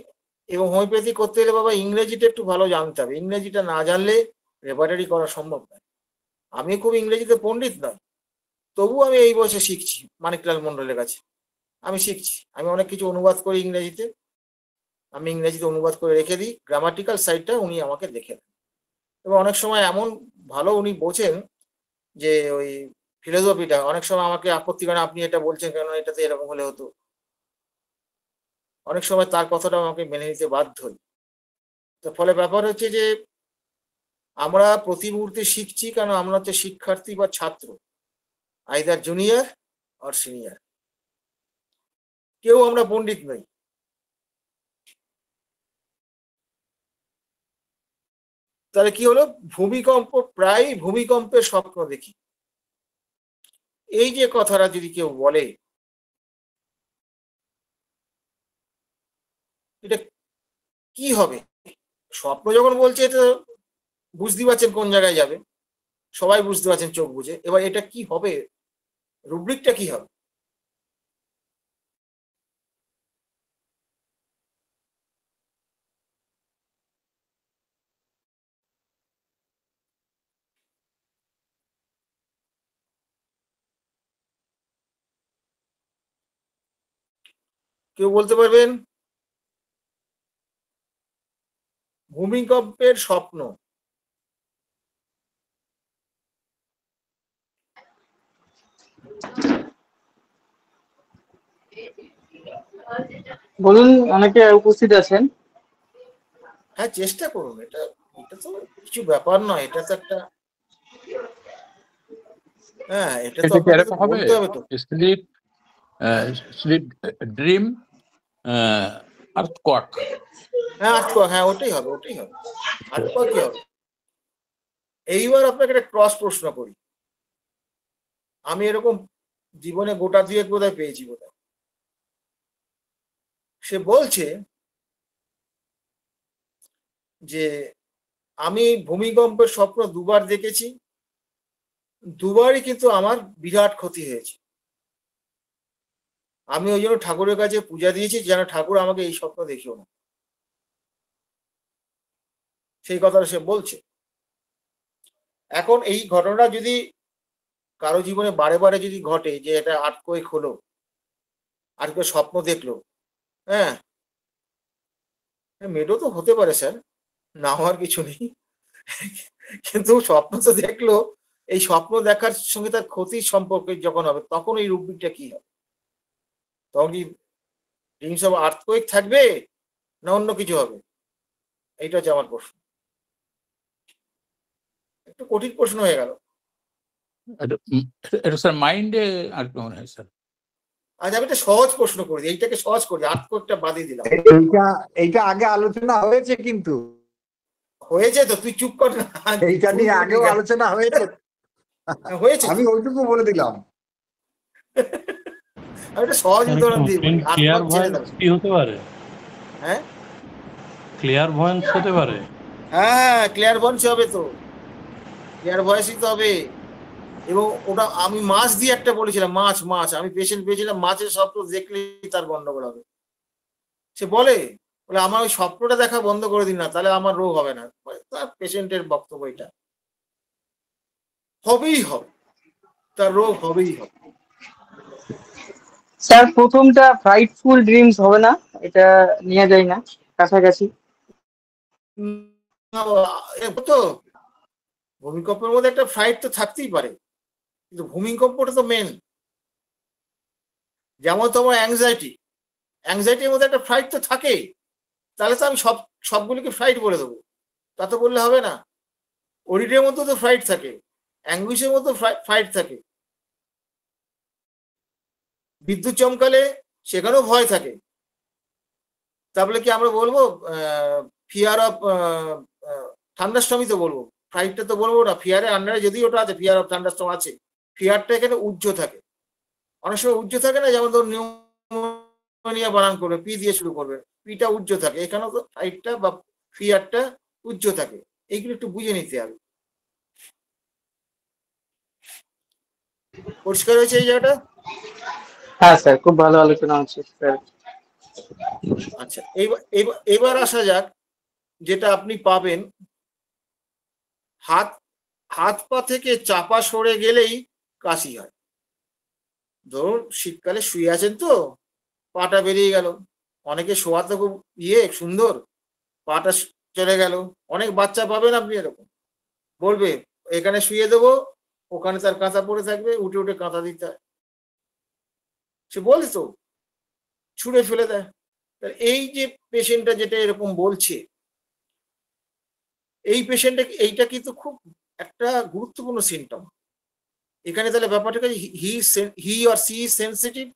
এবং হোমিওপ্যাথি করতে গেলে বাবা ইংরেজিটা একটু ভালো জানতে হবে। ইংরেজিটা না জানলে রেপার্টারি করা সম্ভব নয়। আমি খুব ইংরেজিতে পণ্ডিত নয়, তবু আমি এই বছর শিখছি মানিকলাল মন্ডলের কাছে। আমি শিখছি, আমি অনেক কিছু অনুবাদ করি ইংরেজিতে, আমি ইংরেজিতে অনুবাদ করে রেখে দিই, গ্রামাটিক্যাল সাইডটা উনি আমাকে দেখে দেন। এবং অনেক সময় এমন ভালো উনি বোঝেন যে ওই ফিলোসফিটা, অনেক সময় আমাকে আপত্তি করেন, আপনি এটা বলছেন কেন, এটাতে এরকম হলে হতো। অনেক সময় তার কথাটা আমাকে মেনে নিতে বাধ্য হই। তো ফলে ব্যাপার হচ্ছে যে আমরা প্রতি মুহূর্তে শিখছি, কারণ আমরা হচ্ছে শিক্ষার্থী বা ছাত্র, আইদার জুনিয়র আর সিনিয়র, কেউ আমরা পণ্ডিত নই। তাহলে কি হলো, ভূমিকম্প, প্রায় ভূমিকম্পের স্বপ্ন দেখি, এই যে কথাটা যদি কেউ বলে, এটা কি হবে? স্বপ্ন যখন বলছে, এটা বুঝতে পারছেন কোন জায়গায় যাবে, সবাই বুঝতে পারছেন চোখ বুঝে। এবার এটা কি হবে, রুব্রিকটা কি হবে? কেউ বলতে পারবেন? ভূমিকম্পের স্বপ্ন। বলুন, অনেকে উপস্থিত আছেন। হ্যাঁ, চেষ্টা করুন। এটা এটা তো কিছু ব্যাপার নয়, এটা তো একটা, হ্যাঁ এটা তো এটা কি আপনাদের এরকম হবে? বলতে হবে তো। Sleep sleep dream earthquake. হ্যাঁ আটকা, হ্যাঁ ওটাই হবে, ওটাই হবে। আটকা কি হবে? এইবার আপনাকে একটা ক্রস প্রশ্ন করি, আমি এরকম জীবনে গোটা দুয়েক বোধহয় পেয়েছি বোধহয়। সে বলছে যে আমি ভূমিকম্পের স্বপ্ন দুবার দেখেছি, দুবারই কিন্তু আমার বিরাট ক্ষতি হয়েছে। আমি ওই জন্য ঠাকুরের কাছে পূজা দিয়েছি যেন ঠাকুর আমাকে এই স্বপ্ন দেখিও না, সেই কথাটা সে বলছে। এখন এই ঘটনাটা যদি কারো জীবনে বারে বারে যদি ঘটে, যে এটা আর্থকোয়েক হলো, আর কেউ স্বপ্ন দেখলো, হ্যাঁ, মেডও তো হতে পারে স্যার, না হওয়ার কিছু নেই, কিন্তু স্বপ্ন তো দেখলো, এই স্বপ্ন দেখার সঙ্গে তার ক্ষতির সম্পর্কে যখন হবে তখন এই রূপটা কি হবে? তখন কি ড্রিমস অফ আর্থকোয়েক থাকবে না অন্য কিছু হবে? এইটা হচ্ছে আমার প্রশ্ন। একটু কঠিন প্রশ্ন হয়ে গেল। এটা স্যার মাইন্ডে আর কি মনে হয় স্যার? আজ আমি একটা সহজ প্রশ্ন করি, এইটাকে সহজ করি, আর্থকোয়েকটা বাদই দিলাম। এইটা আগে আলোচনা হয়েছে, কিন্তু হয়েছে তো, তুই চুপ কর না। এইটা নিয়ে আগেও আলোচনা হয়েছে, হয়েছে, আমি ওইটুকু বলে দিলাম। আমি একটা সহজ উদাহরণ দিই। ক্লিয়ার ভয়েন্স কি হতে পারে? হ্যাঁ, ক্লিয়ার ভয়েন্স হতে পারে। হ্যাঁ, ক্লিয়ার ভয়েন্স হবে তো, ক্লিয়ার ভয়েসই তো হবে। এবং ওটা আমি মাছ দিয়ে একটা বলেছিলাম, মাছ আমি পেশেন্ট পেয়েছিলাম, মাছের স্বপ্ন দেখলেই তার গন্ডগোল হবে। সে বলে আমার ওই স্বপ্নটা দেখা বন্ধ করে দিন না, তাহলে আমার রোগ হবে না। তার পেশেন্টের বক্তব্য এটা, হবেই হবে, তার রোগ হবেই হবে। স্যার প্রথমটা ফ্রাইটফুল ড্রিমস হবে না? এটা নিয়ে যায় না কাছাকাছি? তো ভূমিকম্পের মধ্যে একটা ফ্লাইট তো থাকতেই পারে, কিন্তু ভূমিকম্পটা তো মেন। যেমন তোমার অ্যাংজাইটির মধ্যে একটা ফ্লাইট তো থাকে, তাহলে তো আমি সবগুলিকে ফ্লাইট বলে দেবো, তা তো বললে হবে না। ওরিডের মধ্যে তো ফ্লাইট থাকে, অ্যাঙ্গুইশের মধ্যে ফ্লাইট থাকে, বিদ্যুৎ চমকালে সেখানেও ভয় থাকে। তারপরে কি আমরা বলবো ফিয়ার অফ থান্ডারস্টর্মই তো বলবো, ফ্লাইটটা তো বলবো না। ফিয়ারের আন্ডারে যদি ওটা আছে, ফিয়ার অফ থান্ডারস্টর্ম আছে, ফিয়ারটা এখানে উজ্জ্ব থাকে। অনেক সময় উজ্জ্ব থাকে না, যেমন ধর নিউমোনিয়া বানান করবে, পি দিয়ে শুরু করবে, পিটা উজ্জ্ব থাকে, এখানেও তো ফ্লাইটটা বা ফিয়ারটা উজ্জ্ব থাকে। এইগুলো একটু বুঝে নিতে হবে। পরিষ্কার হয়েছে এই জায়গাটা? হ্যাঁ স্যার, খুব ভালো আলোচনা হচ্ছে স্যার। আচ্ছা, এবার আসা যাক, যেটা আপনি পাবেন, হাত পা থেকে চাপা সরে গেলেই কাশি হয়। ধরুন শীতকালে শুয়ে আছেন তো, পাটা বেরিয়ে গেল, অনেকে শোয়া তো খুব সুন্দর, পাটা চলে গেল। অনেক বাচ্চা পাবেন আপনি এরকম, বলবে এখানে শুয়ে দেবো, ওখানে তার কাঁথা পড়ে থাকবে, উঠে উঠে কাঁথা দিতে হয়। সে বলে তো ছুঁড়ে ফেলে দেয়। এই যে পেশেন্টটা যেটা এরকম বলছে, এই পেশেন্টটা, এইটা কিন্তু খুব একটা গুরুত্বপূর্ণ সিমটম। এখানে তাহলে ব্যাপারটা হি অর সি সেন্সিটিভ,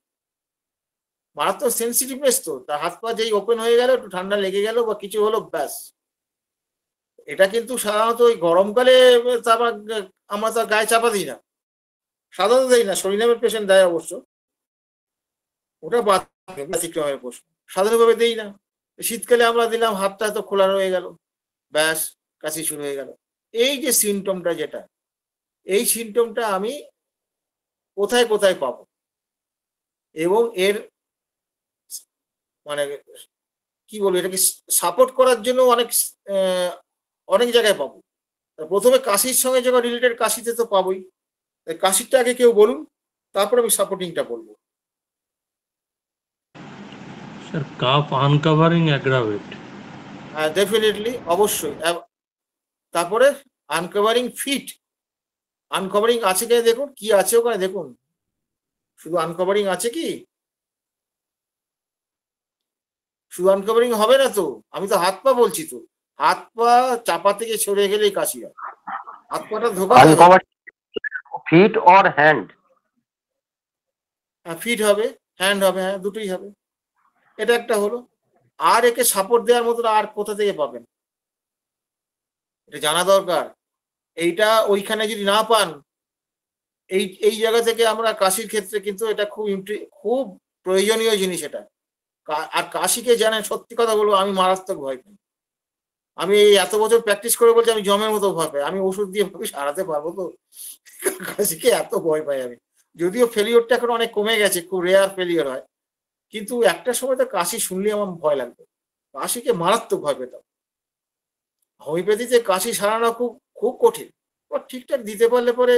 মারাত্মক সেন্সিটিভনেস তো। তার হাত পা যেই ওপেন হয়ে গেল, একটু ঠান্ডা লেগে গেল বা কিছু হলো, ব্যাস। এটা কিন্তু সাধারণত ওই গরমকালে আমরা তার গায়ে চাপা দিই না, সাধারণত দেই না। সরিনামের পেশেন্ট দেয় অবশ্য, ওটা ব্যতিক্রমের প্রশ্ন, সাধারণভাবে দেই না। শীতকালে আমরা দিলাম, হাতটা তো খোলা হয়ে গেল, ব্যাস, কাশি শুরু হয়ে গেল। এই যে সিমটমটা, যেটা এই সিমটমটা আমি কোথায় কোথায় পাবো, এবং এর মানে কি বলবো, এটাকে সাপোর্ট করার জন্য অনেক জায়গায় পাবো। প্রথমে কাশির সঙ্গে যখন রিলেটেড, কাশিতে তো পাবোই। কাশিটা আগে কেউ বলুন, তারপর আমি সাপোর্টিংটা বলবো। Sir cough uncovering aggravate. হ্যাঁ, ডেফিনেটলি, অবশ্যই। তারপরে আনকভারিং ফিট, আনকভারিং আছে কিনা দেখুন, কি আছে ওখানে দেখুন। শুধু আনকভারিং আছে কি? শুধু আনকভারিং হবে না তো, আমি তো হাত পা বলছি তো। হাত পা চাপা থেকে সরে গেলেই কাশি হয়, হাত পাটা ধোকা ফিট অর হ্যান্ড? হ্যাঁ, ফিট হবে, হ্যান্ড হবে, হ্যাঁ, দুটোই হবে। এটা একটা হলো। আর একে সাপোর্ট দেওয়ার মতো আর কোথা থেকে পাবেন, এটা জানা দরকার। এইটা ওইখানে যদি না পান, এই জায়গা থেকে আমরা কাশির ক্ষেত্রে কিন্তু এটা খুব প্রয়োজনীয় জিনিস এটা। আর কাশিকে জানেন, সত্যি কথা বলবো, আমি মারাত্মক ভয় পাই। আমি এই এত বছর প্র্যাকটিস করে বলছি, আমি জমের মতো ভয় পাই। আমি ওষুধ দিয়ে ভাবি সারাতে পারবো তো, কাশিকে এত ভয় পাই আমি। যদিও ফেলিওরটা এখন অনেক কমে গেছে, খুব রেয়ার ফেলিওর হয়, কিন্তু একটা সময় তো কাশি শুনলে আমার ভয় লাগতো, কাশিকে মারাত্মক ভয় পেতাম। হোমিওপ্যাথিতে কাশি সারানো খুব খুব কঠিন, ঠিকঠাক দিতে পারলে পরে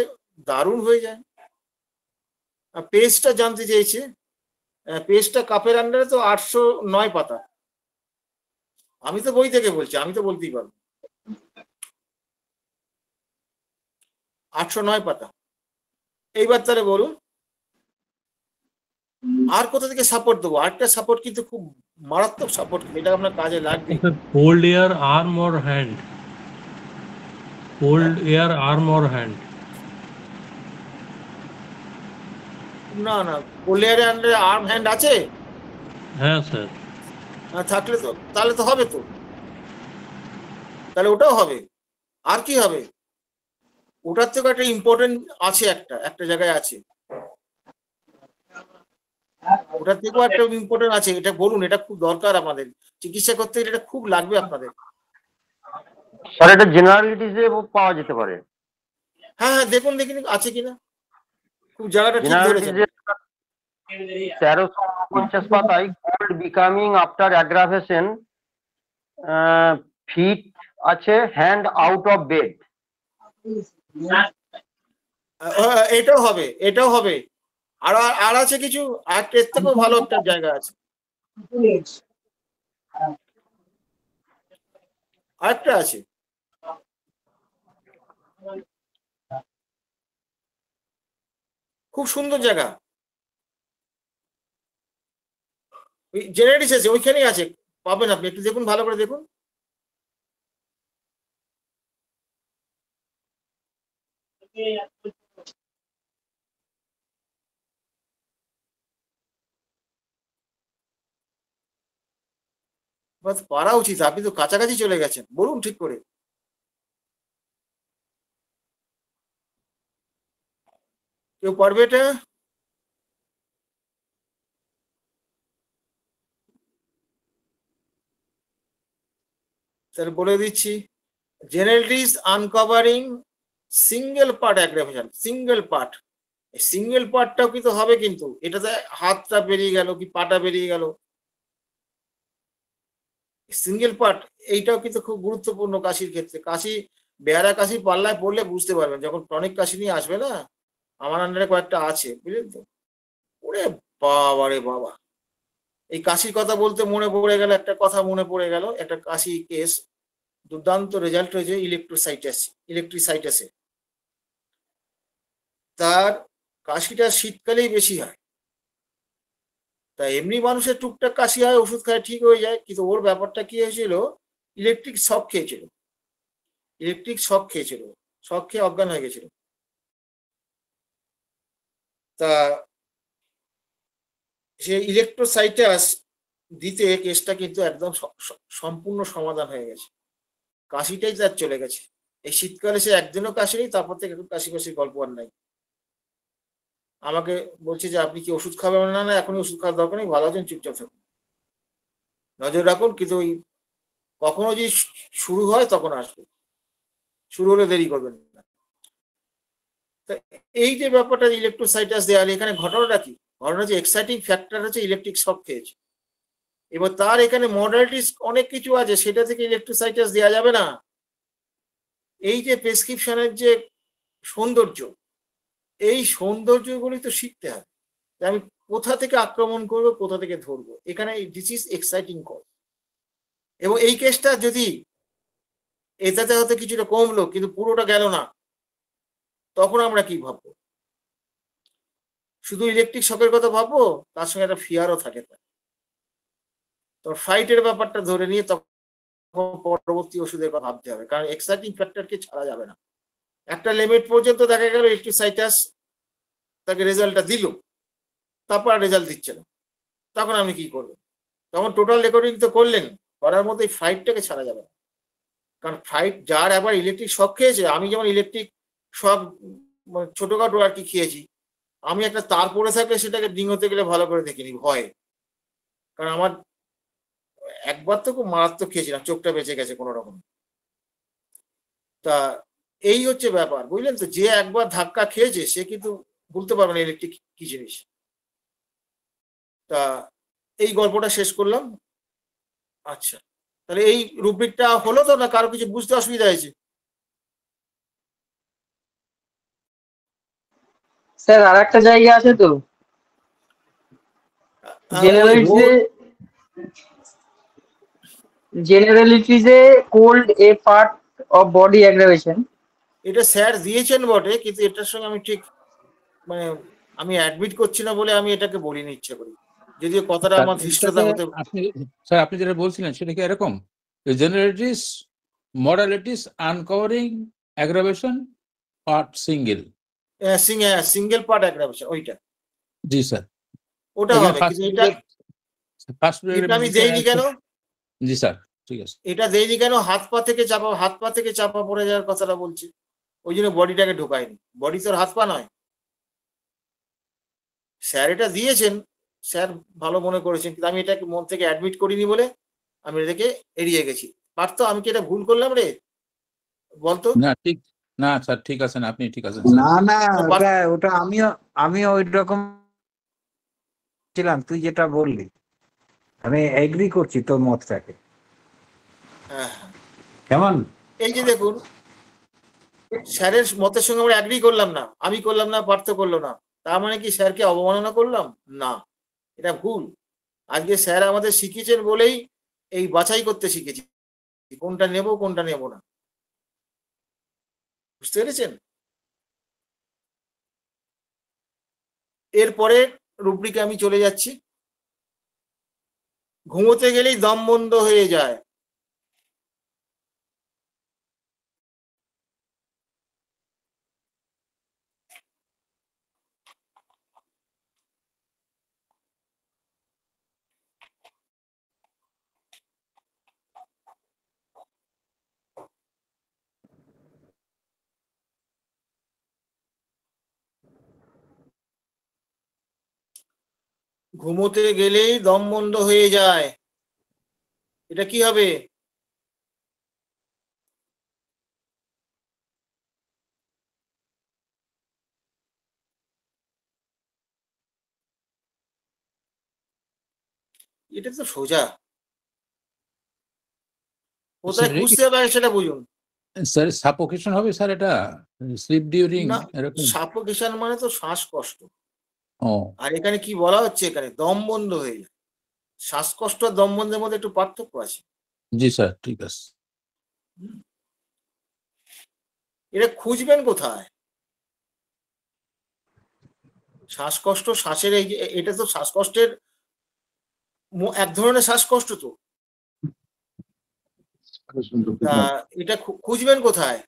দারুণ হয়ে যায়। পেজটা জানতে চেয়েছে, পেজটা কাপের আন্ডারে তো 809 পাতা। আমি তো বই থেকে বলছি, আমি তো বলতেই পারবো। 809 পাতা। এইবার তাহলে বলুন আর কোথা থেকে সাপোর্ট দেবো? আরেকটা সাপোর্ট কিন্তু খুব মারাত্মক সাপোর্ট, এটা আপনার কাজে লাগবে। Cold air, arm or hand? Cold air, arm or hand? না না, কোলিয়ারে আন্ডারে আর্ম হ্যান্ড আছে? হ্যাঁ স্যার। থাকলে তো তাহলে তো হবে, তো তাহলে ওটাও হবে। আর কি হবে? ওটার থেকে একটা ইম্পর্টেন্ট আছে, একটা জায়গায় আছে, ওটার থেকেও একটা ইম্পর্টেন্ট আছে। এটা বলুন, এটা খুব দরকার আমাদের চিকিৎসা করতে গেলে, এটা খুব লাগবে আপনাদের। স্যার এটা জেনারেলিটিসে পাওয়া যেতে পারে। হ্যাঁ হ্যাঁ, দেখুন দেখিনি আছে কিনা, খুব জায়গাটা ঠিক ধরেছেন। জেনারেলিটিসে 1349 পাতায় cold becoming after aggravation, fit আছে, হ্যান্ড আউট অফ বেড। এটাও হবে, এটাও হবে। আর আছে কিছু, একটা এর থেকেও ভালো একটা জায়গা আছে, আরেকটা আছে। খুব সুন্দর জায়গা, জেনারেটিস আছে, ওইখানেই আছে, পাবেন আপনি, একটু দেখুন, ভালো করে দেখুন। পারা উচিত, আপনি তো কাছাকাছি চলে গেছেন, বলুন ঠিক করে। কেউ পারবে এটা? তাহলে বলে দিচ্ছি, generalities uncovering single part aggravation, single part. Single পার্টটাও কিন্তু হবে, কিন্তু এটাতে হাতটা বেরিয়ে গেল কি পাটা বেরিয়ে গেল, সিঙ্গেল পার্ট এইটাও কিন্তু খুব গুরুত্বপূর্ণ কাশির ক্ষেত্রে। কাশি, বেহারা কাশি পাল্লায় পড়লে বুঝতে পারবেন, যখন টনিক কাশি নিয়ে আসবে না, আমার আন্ডারে কয়েকটা আছে, বুঝলেন তো। ওরে বাবা রে বাবা, এই কাশির কথা বলতে মনে পড়ে গেল, একটা কথা মনে পড়ে গেল, একটা কাশি কেস, দুর্দান্ত রেজাল্ট হয়েছে ইলেকট্রিসাইটাসে। তার কাশিটা শীতকালেই বেশি হয়, তা এমনি মানুষের টুকটাক কাশি হয়, ওষুধ খায় ঠিক হয়ে যায়, কিন্তু ওর ব্যাপারটা কি হয়েছিল, ইলেকট্রিক শক খেয়েছিল, শক খেয়ে অজ্ঞান হয়ে গেছিল। তা সে ইলেকট্রোসাইটাস দিতে কেসটা কিন্তু একদম সম্পূর্ণ সমাধান হয়ে গেছে, কাশিটাই তার চলে গেছে। এই শীতকালে সে একদিনও কাশি নেই, তারপর থেকে কাশি গল্প আর নাই। আমাকে বলছে যে আপনি কি ওষুধ খাবেন? না না, এখনই ওষুধ খাওয়ার দরকার নেই, ভালো আছেন, চুপচাপ থাকুন, নজর রাখুন, কিন্তু ওই কখনো যদি শুরু হয় তখন আসবে, শুরু হলে দেরি করবেন না। এই যে ব্যাপারটা ইলেকট্রোসাইটাস দেওয়া, এখানে ঘটনাটা কি? ঘটনা যে এক্সাইটিং ফ্যাক্টর হচ্ছে ইলেকট্রিক শক খেয়েছে। এবার তার এখানে মডালিটিস অনেক কিছু আছে, সেটা থেকে ইলেকট্রোসাইটাস দেওয়া যাবে না। এই যে প্রেসক্রিপশনের যে সৌন্দর্য, এই সৌন্দর্যগুলি তো শিখতে হবে, আমি কোথা থেকে আক্রমণ করবো, কোথা থেকে ধরবো, এখানে দিস ইজ এক্সাইটিং কল। এবং এই কেসটা যদি এটাতে হয়তো কিছুটা কমলো, কিন্তু পুরোটা গেল না, তখন আমরা কি ভাববো? শুধু ইলেকট্রিক শকের কথা ভাববো, তার সঙ্গে একটা ফিয়ারও থাকে, তো ফাইটের ব্যাপারটা ধরে নিয়ে তখন পরবর্তী ওষুধের কথা ভাবতে হবে, কারণ এক্সাইটিং ফ্যাক্টরকে ছাড়া যাবে না। একটা লিমিট পর্যন্ত দেখা গেল ইলেকট্রোসাইটাস তাকে রেজাল্টটা দিল, তারপর রেজাল্ট দিচ্ছে না, তখন আমি কি করবো? তখন টোটাল রেকর্ডিং তো করলেন, করার মধ্যে এই ফাইটটাকে ছাড়া যাবে না। কারণ ফাইট যার একবার ইলেকট্রিক শক খেয়েছে, আমি যেমন ইলেকট্রিক শক ছোটখাটো আর কি খেয়েছি, আমি একটা তার পড়ে থাকলে সেটাকে ডিঙোতে গেলে ভালো করে দেখিনি, ভয়। কারণ আমার একবার তো খুব মারাত্মক খেয়েছিলাম, চোখটা বেঁচে গেছে কোনো রকম। তা এই হচ্ছে ব্যাপার, বুঝলেন তো, যে একবার ধাক্কা খেয়েছে সে কিন্তু ভুলতে পারবে না ইলেকট্রিক কি জিনিস। তা এই গল্পটা শেষ করলাম। আচ্ছা, তাহলে এই রুব্রিকটা হলো তো, না কারো কিছু বুঝতে অসুবিধা হয়েছে? স্যার আর একটা জায়গা আছে তো, জেনারেলিটিজে, cold a part of body aggravation. এটা স্যার দিয়েছেন বটে, কিন্তু এটার সঙ্গে আমি ঠিক মানে আমি অ্যাডমিট করছি না বলে আমি এটাকে বলিনি ইচ্ছে করি, যদিও কথাটা আমার ধৃষ্টতা হতে। আপনি স্যার আপনি যেটা বলছিলেন সেটা কি এরকম, generalities, modalities, uncovering, aggravation, part single. Single part aggravation, ওইটা। জি স্যার, ওটা হবে, কিন্তু এটা আমি দেইনি কেন? জি স্যার, ঠিক আছে। এটা দেইনি কেন? হাত পা থেকে চাপা পড়ে যাওয়ার কথাটা বলছি, ওই জন্য বডিটাকে ঢোকায়নি। বডি তো হাত পা নয়। স্যার এটা দিয়েছেন, স্যার ভালো মনে করেছেন, কিন্তু আমি এটাকে মন থেকে অ্যাডমিট করিনি বলে আমি এটাকে এড়িয়ে গেছি। পারতো, আমি কি এটা ভুল করলাম রে? বলতো। না ঠিক, না স্যার ঠিক আছেন, আপনি ঠিক আছেন। না না, ওটা আমিও ওই রকম ছিলাম, তুই যেটা বললি আমি এগ্রি করছি তোর মতটাকে। হ্যাঁ, কেমন? এই যে দেখুন, স্যারের মতের সঙ্গে আমরা অ্যাগ্রি করলাম না, আমি করলাম না, পার্থ করলো না, তার মানে কি স্যারকে অবমাননা করলাম? না, এটা ভুল। আজকে স্যার আমাদের শিখিয়েছেন বলেই এই বাছাই করতে শিখেছি, কোনটা নেব কোনটা নেব না। বুঝতে পেরেছেন? এরপরে রুব্রিকে আমি চলে যাচ্ছি। ঘুমোতে গেলেই দম বন্ধ হয়ে যায়। ঘুমোতে গেলেই দম বন্ধ হয়ে যায়, এটা কি হবে? এটা তো সোজা, কোথায় খুঁজতে হবে সেটা বুঝুন। স্যার সাফোকেশন হবে স্যার, এটা স্লিপ ডিউরিং না, এরকম? সাফোকেশন মানে তো শ্বাসকষ্ট, ও আর এখানে কি বলা হচ্ছে, এখানে দম বন্ধ হয়ে যায়। শ্বাসকষ্ট আর দম বন্ধের মধ্যে একটু পার্থক্য আছে। জি স্যার, ঠিক আছে। এটা খুঁজবেন কোথায়? শ্বাসকষ্ট, শ্বাসের এই যে এটা তো শ্বাসকষ্টের এক ধরনের শ্বাসকষ্ট তো, তা এটা খুঁজবেন কোথায়?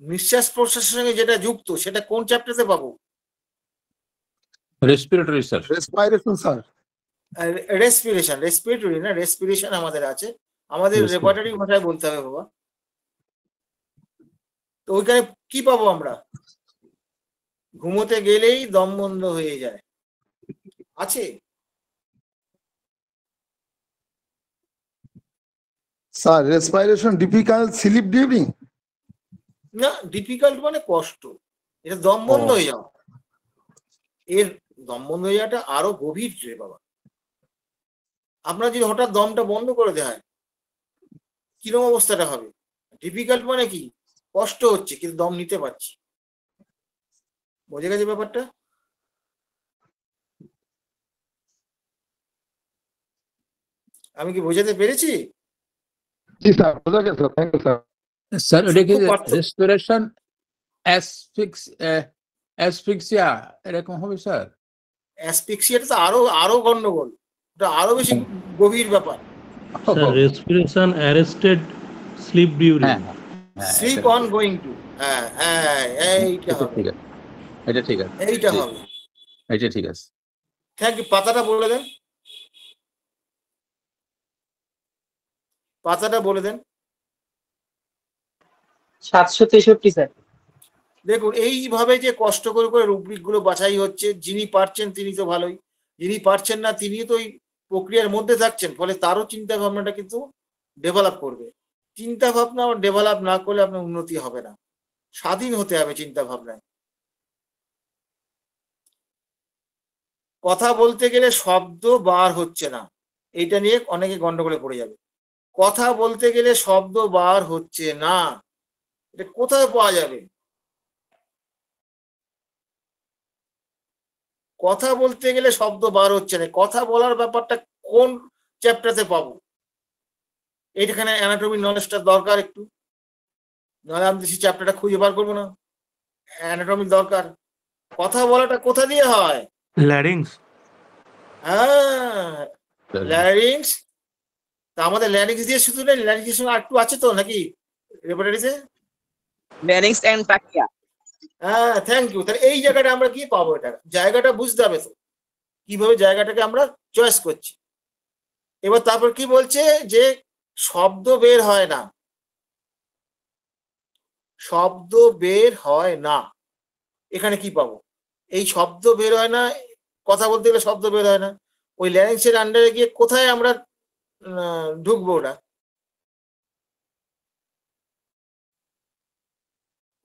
নিঃশ্বাস প্রশ্বাসের সঙ্গে যেটা যুক্ত সেটা কোন চ্যাপ্টারে পাবো? Respiratory sir. Respiration sir. Respiratory না, রেসপিরেশন আমাদের আছে, আমাদের রেপার্টরি ভাষায় বলতে হবে বাবা। তো ওইখানে কি পাবো আমরা? ঘুমোতে গেলেই দম বন্ধ হয়ে যায়, আছে? Sir respiration difficult sleep during. না, ডিফিকাল্ট মানে কষ্ট, এটা দম বন্ধ হয়ে যাওয়া। এর দম বন্ধ হয়ে যাওয়াটা আরো গভীর রে বাবা। আপনার যদি হঠাৎ দমটা বন্ধ করে দেওয়া হয়, কিরকম অবস্থাটা হবে? ডিফিকাল্ট মানে কি, কষ্ট হচ্ছে কিন্তু দম নিতে পারছি। বোঝা গেছে ব্যাপারটা? আমি কি বোঝাতে পেরেছি? জি স্যার, বোঝা গেছে, থ্যাংক ইউ স্যার। স্যার এটা কি সূক্ষ্ম পার্থক্য। রেসপিরেশন অ্যাসফিক্সিয়া এরকম হবে স্যার? অ্যাসফিক্সিয়াটা তো আরো গন্ডগোল, ওটা আরো বেশি গভীর ব্যাপার। Sir, respiration arrested sleep during. Sleep on going to, হ্যাঁ হ্যাঁ, এইটা হবে, ঠিক আছে, এটা ঠিক আছে, এইটা হবে। এটা ঠিক আছে। Thank you. পাতাটা বলে দেন, পাতাটা বলে দেন। 763 স্যার। দেখুন এইভাবে যে কষ্ট করে করে রুব্রিক গুলো বাছাই হচ্ছে, যিনি পারছেন তিনি তো ভালোই, যিনি পারছেন না তিনি তো ওই প্রক্রিয়ার মধ্যে থাকছেন, ফলে তারও চিন্তা ভাবনাটা কিন্তু ডেভেলপ করবে। চিন্তা ভাবনা ডেভেলপ না করলে আপনার উন্নতি হবে না। স্বাধীন হতে হবে চিন্তা ভাবনায়। কথা বলতে গেলে শব্দ বার হচ্ছে না, এইটা নিয়ে অনেকে গন্ডগোলে পড়ে যাবে। কথা বলতে গেলে শব্দ বার হচ্ছে না, এটা কোথায় পাওয়া যাবে? কথা বলতে গেলে শব্দ বার হচ্ছে না, কথা বলার ব্যাপারটা কোন চ্যাপ্টারে পাবো? এইখানে অ্যানাটমি নলেজটা দরকার একটু, নাহলে আমি সেই চ্যাপ্টারটা খুঁজে বার করবো না। অ্যানাটমি দরকার। কথা বলাটা কোথা দিয়ে হয়? ল্যারিংস। হ্যাঁ, ল্যারিংস। তা আমাদের ল্যারিংস দিয়ে শুধু নেই, ল্যারিংসের সঙ্গে আর একটু আছে তো নাকি রেপার্টরিতে? Larynx and trachea. হ্যাঁ, থ্যাংক ইউ। তাহলে এই জায়গাটা আমরা কি পাবো? এটা জায়গাটা বুঝতে হবে তো, কিভাবে জায়গাটাকে আমরা চয়েস করছি। এবার তারপর কি বলছে যে শব্দ বের হয় না, শব্দ বের হয় না। এখানে কি পাবো? এই শব্দ বের হয় না, কথা বলতে গেলে শব্দ বের হয় না, ওই ল্যারিংসের আন্ডারে গিয়ে কোথায় আমরা ঢুকবো? ওটা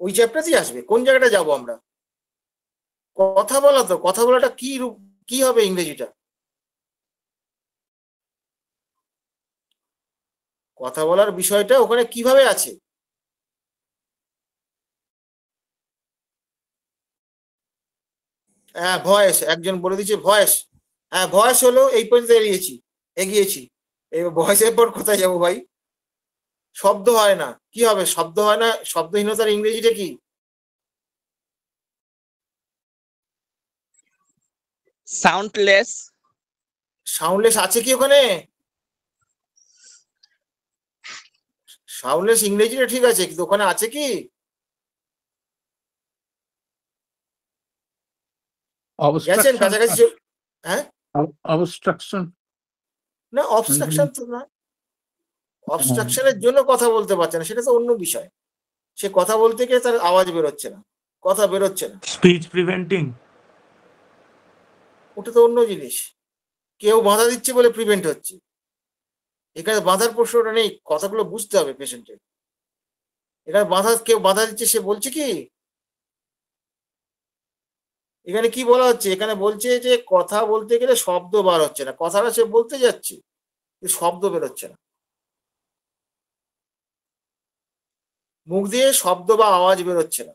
ওই চ্যাপ্টারই আসবে। কোন জায়গাটা যাব আমরা? কথা বলা তো, কথা বলাটা কি রূপ, কি হবে ইংরেজিটা? কথা বলার বিষয়টা ওখানে কিভাবে আছে? হ্যাঁ, ভয়েস। একজন বলে দিচ্ছে ভয়েস। হ্যাঁ, ভয়েস হলো এই পর্যন্ত এগিয়েছি। এবার ভয়েসের পর কোথায় যাবো ভাই? শব্দ হয় না, কি হবে? শব্দ হয় না, শব্দহীনতার ইংরেজিটা কি? সাউন্ডলেস। সাউন্ডলেস আছে কি ওখানে? সাউন্ডলেস ইংরেজিটা ঠিক আছে, কিন্তু ওখানে আছে কি? গেছেন কাছাকাছি? হ্যাঁ, অবস্ট্রাকশন না অবস্ট্রাকশন তো না, অবস্ট্রাকশনের জন্য কথা বলতে পারছে না, সেটা তো অন্য বিষয়। সে কথা বলতে গিয়ে তার আওয়াজ বেরোচ্ছে না, কথা বেরোচ্ছে না, স্পিচ প্রিভেন্টিং। ওটা তো অন্য জিনিস। কেউ বাধা দিচ্ছে বলে প্রিভেন্ট হচ্ছে, এখানে বাধার প্রশ্নটা নেই। কথাগুলো বুঝতে হবে পেশেন্টের। এখানে কেউ বাধা দিচ্ছে, সে বলছে কি? এখানে কি বলা হচ্ছে? এখানে বলছে যে কথা বলতে গেলে শব্দ বার হচ্ছে না, কথাটা সে বলতে যাচ্ছে কিন্তু শব্দ বেরোচ্ছে না, মুখ দিয়ে শব্দ বা আওয়াজ বেরোচ্ছে না।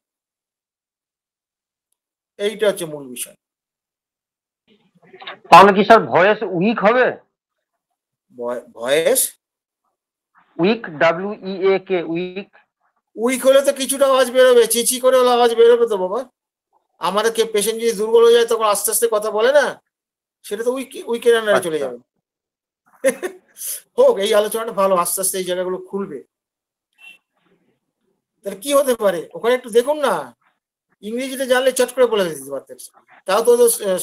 এইটা হচ্ছে মূল বিষয়। তাহলে কি স্যার ভয়েস উইক হবে? Voice weak, WEAK, weak. Weak হলে তো কিছুটা আওয়াজ বেরোবে, চিচি করে হলে আওয়াজ বেরোবে তো বাবা। আমাদের কে পেশেন্ট যদি দুর্বল হয়ে যায় তখন আস্তে আস্তে কথা বলে না, সেটা তো উইকের আন্ডারে চলে যাবে। হোক, এই আলোচনাটা ভালো, আস্তে আস্তে এই জায়গাগুলো খুলবে। তাহলে কি হতে পারে ওখানে একটু দেখুন না, ইংরেজিতে জানলে চট করে বলে দিতে পারতেন। তাও তো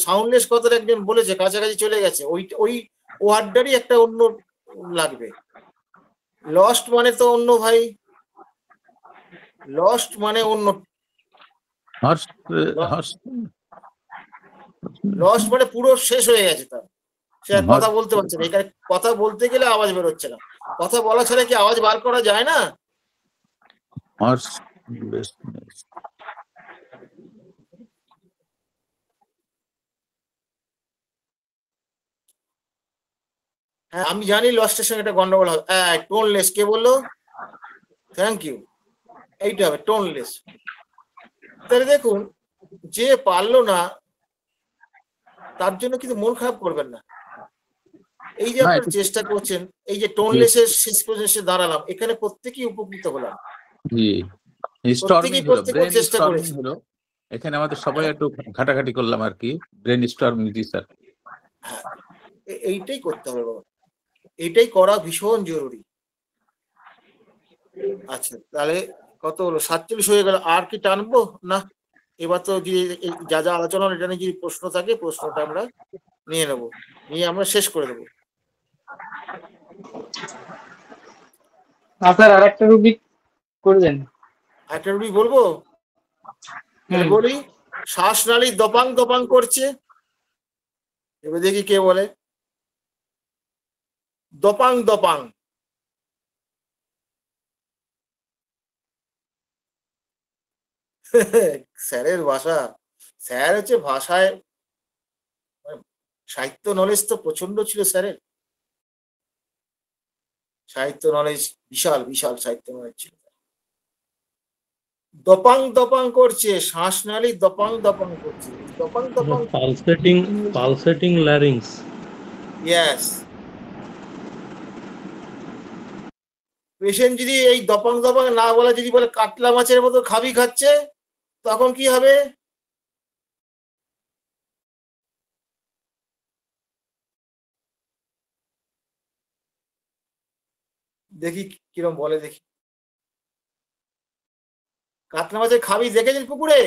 সাউন্ডলেস কথাটা একজন বলেছে, কাছাকাছি চলে গেছে, ওই ওয়ার্ডটারই একটা অন্য লাগবে। লস্ট মানে তো অন্য ভাই, লস্ট মানে অন্য। লস্ট মানে পুরো শেষ হয়ে গেছে তার, সে আর কথা বলতে পারছে না। এখানে কথা বলতে গেলে আওয়াজ বেরোচ্ছে না, কথা বলা ছাড়া কি আওয়াজ বার করা যায় না? হ্যাঁ, আমি জানি লস্টের সঙ্গে একটা গন্ডগোল হবে। টোনলেস কে বললো? Thank you. এইটা হবে টোনলেস। তাহলে দেখুন, যে পারলো না তার জন্য কিন্তু মন খারাপ করবেন না। এই যে আপনারা চেষ্টা করছেন, এই যে টোনলেসের শেষ পর্যন্ত এসে দাঁড়ালাম, এখানে প্রত্যেকেই উপকৃত হলাম। প্রত্যেকেই চেষ্টা করেছি। এখানে আমাদের সবাই একটু ঘাটাঘাটি করলাম আর কি, ব্রেন স্টর্মিং। জি স্যার, হ্যাঁ, এইটাই করতে হবে বাবা, এইটাই করা ভীষণ জরুরি। আচ্ছা, তাহলে কত হলো? 47 হয়ে গেল। আর কি টানবো না? এবার তো যা যা আলোচনা হলো, এটা নিয়ে যদি প্রশ্ন থাকে প্রশ্নটা আমরা নিয়ে নেব, নিয়ে আমরা শেষ করে দেবো। স্যার আর একটা রুবিক করবেন? একটা রুবি বলবো? বলি, শ্বাসনালী দপাং দপাং করছে। এবার দেখি কে বলে দপাং দপাং। স্যারের ভাষা, স্যার হচ্ছে ভাষায় সাহিত্য নলেজ তো প্রচন্ড ছিল স্যারের। সাহিত্য নলেজ বিশাল বিশাল সাহিত্য নলেজ ছিল। দপাং দপাং করছে, শ্বাসনালী দপাং দপাং করছে, দপাং দপাং। Pulsating larynx. ইয়েস। পেশেন্ট যদি এই দপাং দপাং না বলে, যদি বলে কাতলা মাছের মতো খাবি খাচ্ছে, তখন কি হবে? দেখি কিরম বলে, দেখি। কাতলা মাছের খাবি দেখেছেন পুকুরে?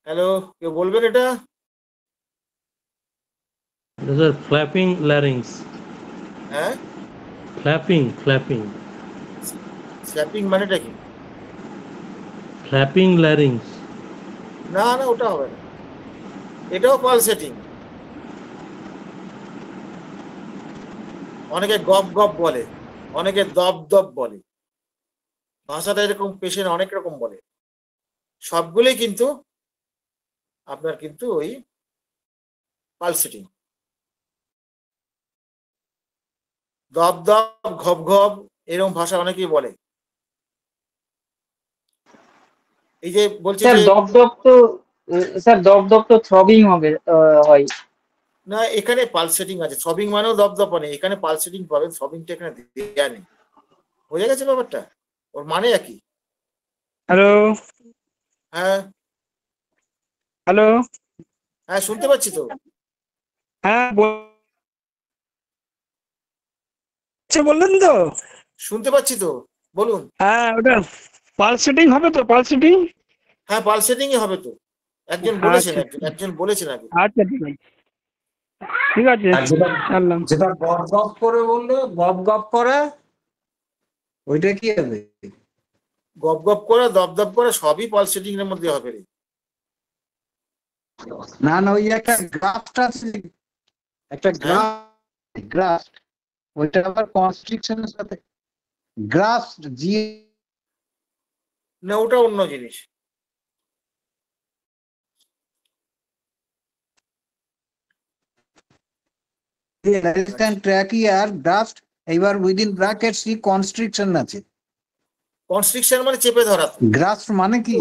হ্যালো, কেউ বলবেন এটা? Those are flapping larynx. হ্যাঁ, Flapping. স্ল্যাপিং মানেটা কি? Flapping larynx. না না, ওটা হবে না, এটাও পালসেটিং। অনেকে গপ গপ বলে, অনেকে দপ দপ বলে, ভাষাটা এরকম পেশেন্ট অনেক রকম বলে। সবগুলোই কিন্তু আপনার কিন্তু ওই পালসেটিং। দপ দপ, ঘপ ঘপ, এরকম ভাষা অনেকেই বলে। এই যে বলছি স্যার যে দপ দপ তো থ্রবিং হবে, হয় না, এখানে পালসেটিং আছে। থ্রবিং মানেও দপদপ নেই, এখানে পালসেটিং পাবেন, থ্রবিংটা এখানে দেয়া নেই। বোঝা গেছে ব্যাপারটা? ওর মানে একই। হ্যালো হ্যাঁ হ্যালো হ্যাঁ, শুনতে পাচ্ছি তো। হ্যাঁ বললেন তো? শুনতে পাচ্ছি তো, বলুন। হ্যাঁ, ওটা পালসেটিং হবে তো? পালসেটিং? হ্যাঁ, পালসেটিংই হবে তো। একজন বলেছেন, একজন বলেছেন আগে। আচ্ছা, ঠিক আছে ছাড়লাম। যেটা গপ গপ করে বললো, গপ গপ করে, ওইটা কি হবে? গপ গপ করে, দপ দপ করে, সবই পালসেটিং এর মধ্যে হবে রে। না না, ওই একটা গ্রাফটা আছে, একটা গ্রাফ, ওইটা আবার কনস্ট্রিকশনের সাথে গ্রাফ জি না, ওটা অন্য জিনিস। ট্র্যাকিয়ার গ্রাফট, এবার উইদিন ব্র্যাকেট সি কনস্ট্রিকশন আছে। কনস্ট্রিকশন মানে চেপে ধরা। গ্রাফট মানে কি?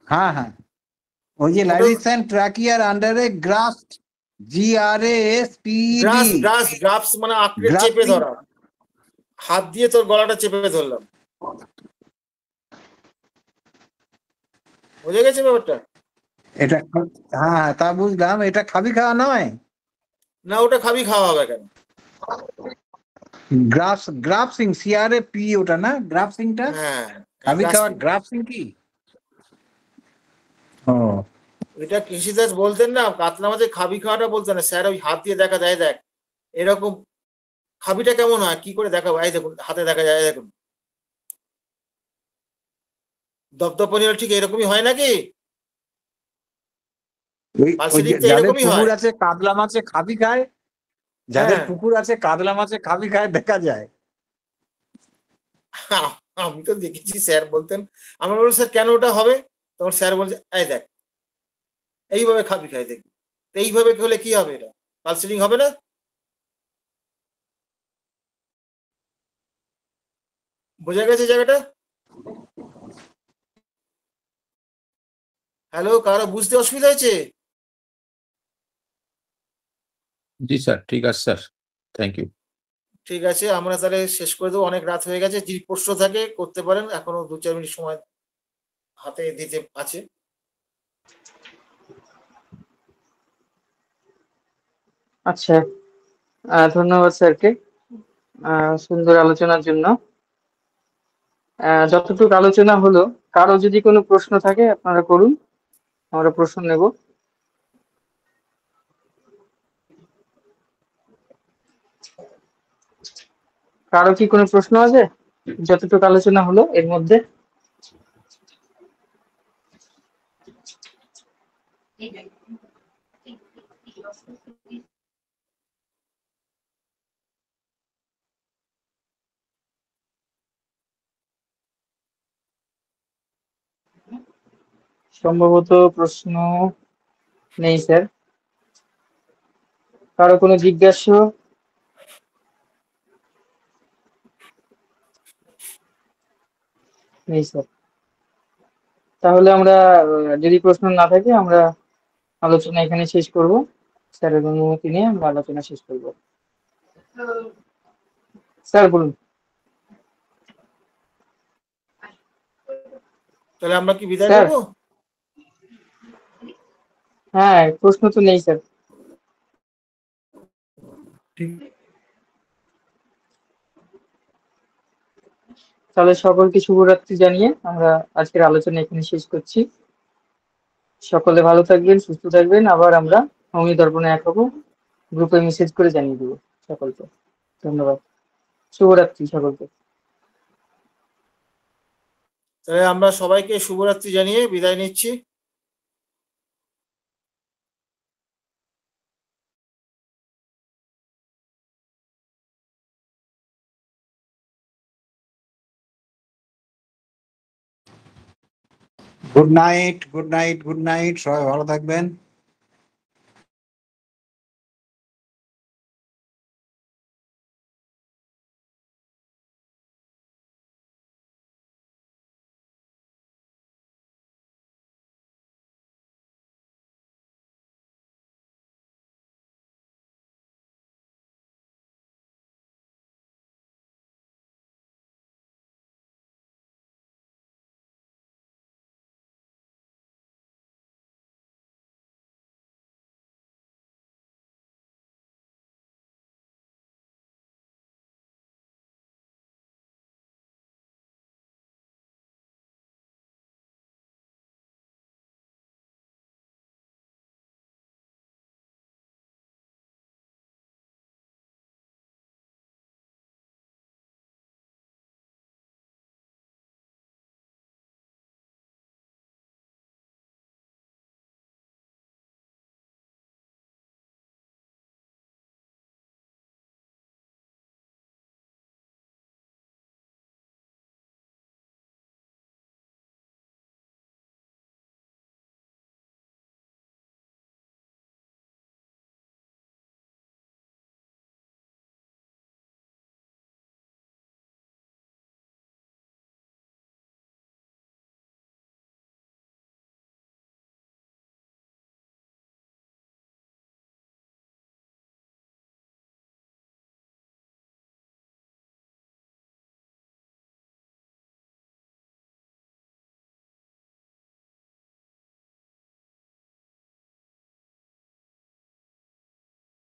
হ্যাঁ হ্যাঁ, ওই যে লাইরিক্স এন্ড ট্র্যাকিয়ার আন্ডারে গ্রাফট, GRASPD। গ্রাফস মানে আঁকড়ে চেপে ধরা। হাত দিয়ে তোর গলাটা চেপে ধরলাম। বুঝে গেছে ব্যাপারটা? এটা হ্যাঁ, তা বুঝলাম। এটা খাবি খাওয়া নয়। না, ওটা খাবি খাওয়া হবে কেন? গ্রাফসিং, CRAP, ওটা না গ্রাফসিংটা? হ্যাঁ, খাবি খাওয়া গ্রাফসিং কি? ও, এটা কৃষিদাস বলতেন না, কাতলা মাছের খাবি খাওয়াটা বলতেন না স্যার। ওই হাত দিয়ে দেখা যায়, দেখ এরকম খাবিটা কেমন হয়, কি করে দেখাবো? এই দেখুন, হাতে দেখা যায়, দেখুন দপদপনি ঠিক এরকমই হয় নাকি? যাদের পুকুর আছে কাতলা মাছে খাবি খায়, যাদের পুকুর আছে কাতলা মাছে খাবি খায় দেখা যায়। আমি তো দেখেছি স্যার বলতেন। আমরা বললাম স্যার কেন ওটা হবে? তখন স্যার বলছে এই দেখ এইভাবে খাবি খায়, দেখবি এইভাবে হলে কি হবে? এটা পালসেটিং হবে না? বোঝা গেছে জায়গাটা? হ্যালো, কারো বুঝতে অসুবিধা হয়েছে? জি স্যার, ঠিক আছে স্যার, থ্যাংক ইউ। ঠিক আছে, আমরা তাহলে শেষ করে দেবো, অনেক রাত হয়ে গেছে। যদি প্রশ্ন থাকে করতে পারেন, এখনো 2-4 মিনিট সময় হাতে দিতে আছে। আচ্ছা, ধন্যবাদ স্যারকে সুন্দর আলোচনার জন্য। যতটুকু আলোচনা হলো, কারো যদি কোনো প্রশ্ন থাকে আপনারা করুন, আমরা প্রশ্ন নেব। কারো কি কোনো প্রশ্ন আছে যতটুকু আলোচনা হলো এর মধ্যে? সম্ভবত প্রশ্ন নেই স্যার। কারো কোনো জিজ্ঞাসা? নেই স্যার। তাহলে আমরা যদি প্রশ্ন না থাকে আমরা আলোচনা এখানে শেষ করব। স্যারের অনুমতি নিয়ে আমরা আলোচনা শেষ করব। স্যার বলুন। তাহলে আমরা কি বিদায় স্যার। নেবো? হ্যাঁ, প্রশ্ন তো নেই স্যার। তাহলে সকলকে শুভরাত্রি জানিয়ে আমরা আজকের আলোচনা এখানে শেষ করছি। সকলে ভালো থাকবেন, সুস্থ থাকবেন। আবার আমরা অমনি দর্পণে এক হবো, গ্রুপে মেসেজ করে জানিয়ে দেবো সকলকে। ধন্যবাদ, শুভরাত্রি সকলকে। তাহলে আমরা সবাইকে শুভরাত্রি জানিয়ে বিদায় নিচ্ছি। Good night, good night, good night, সবাই ভালো থাকবেন।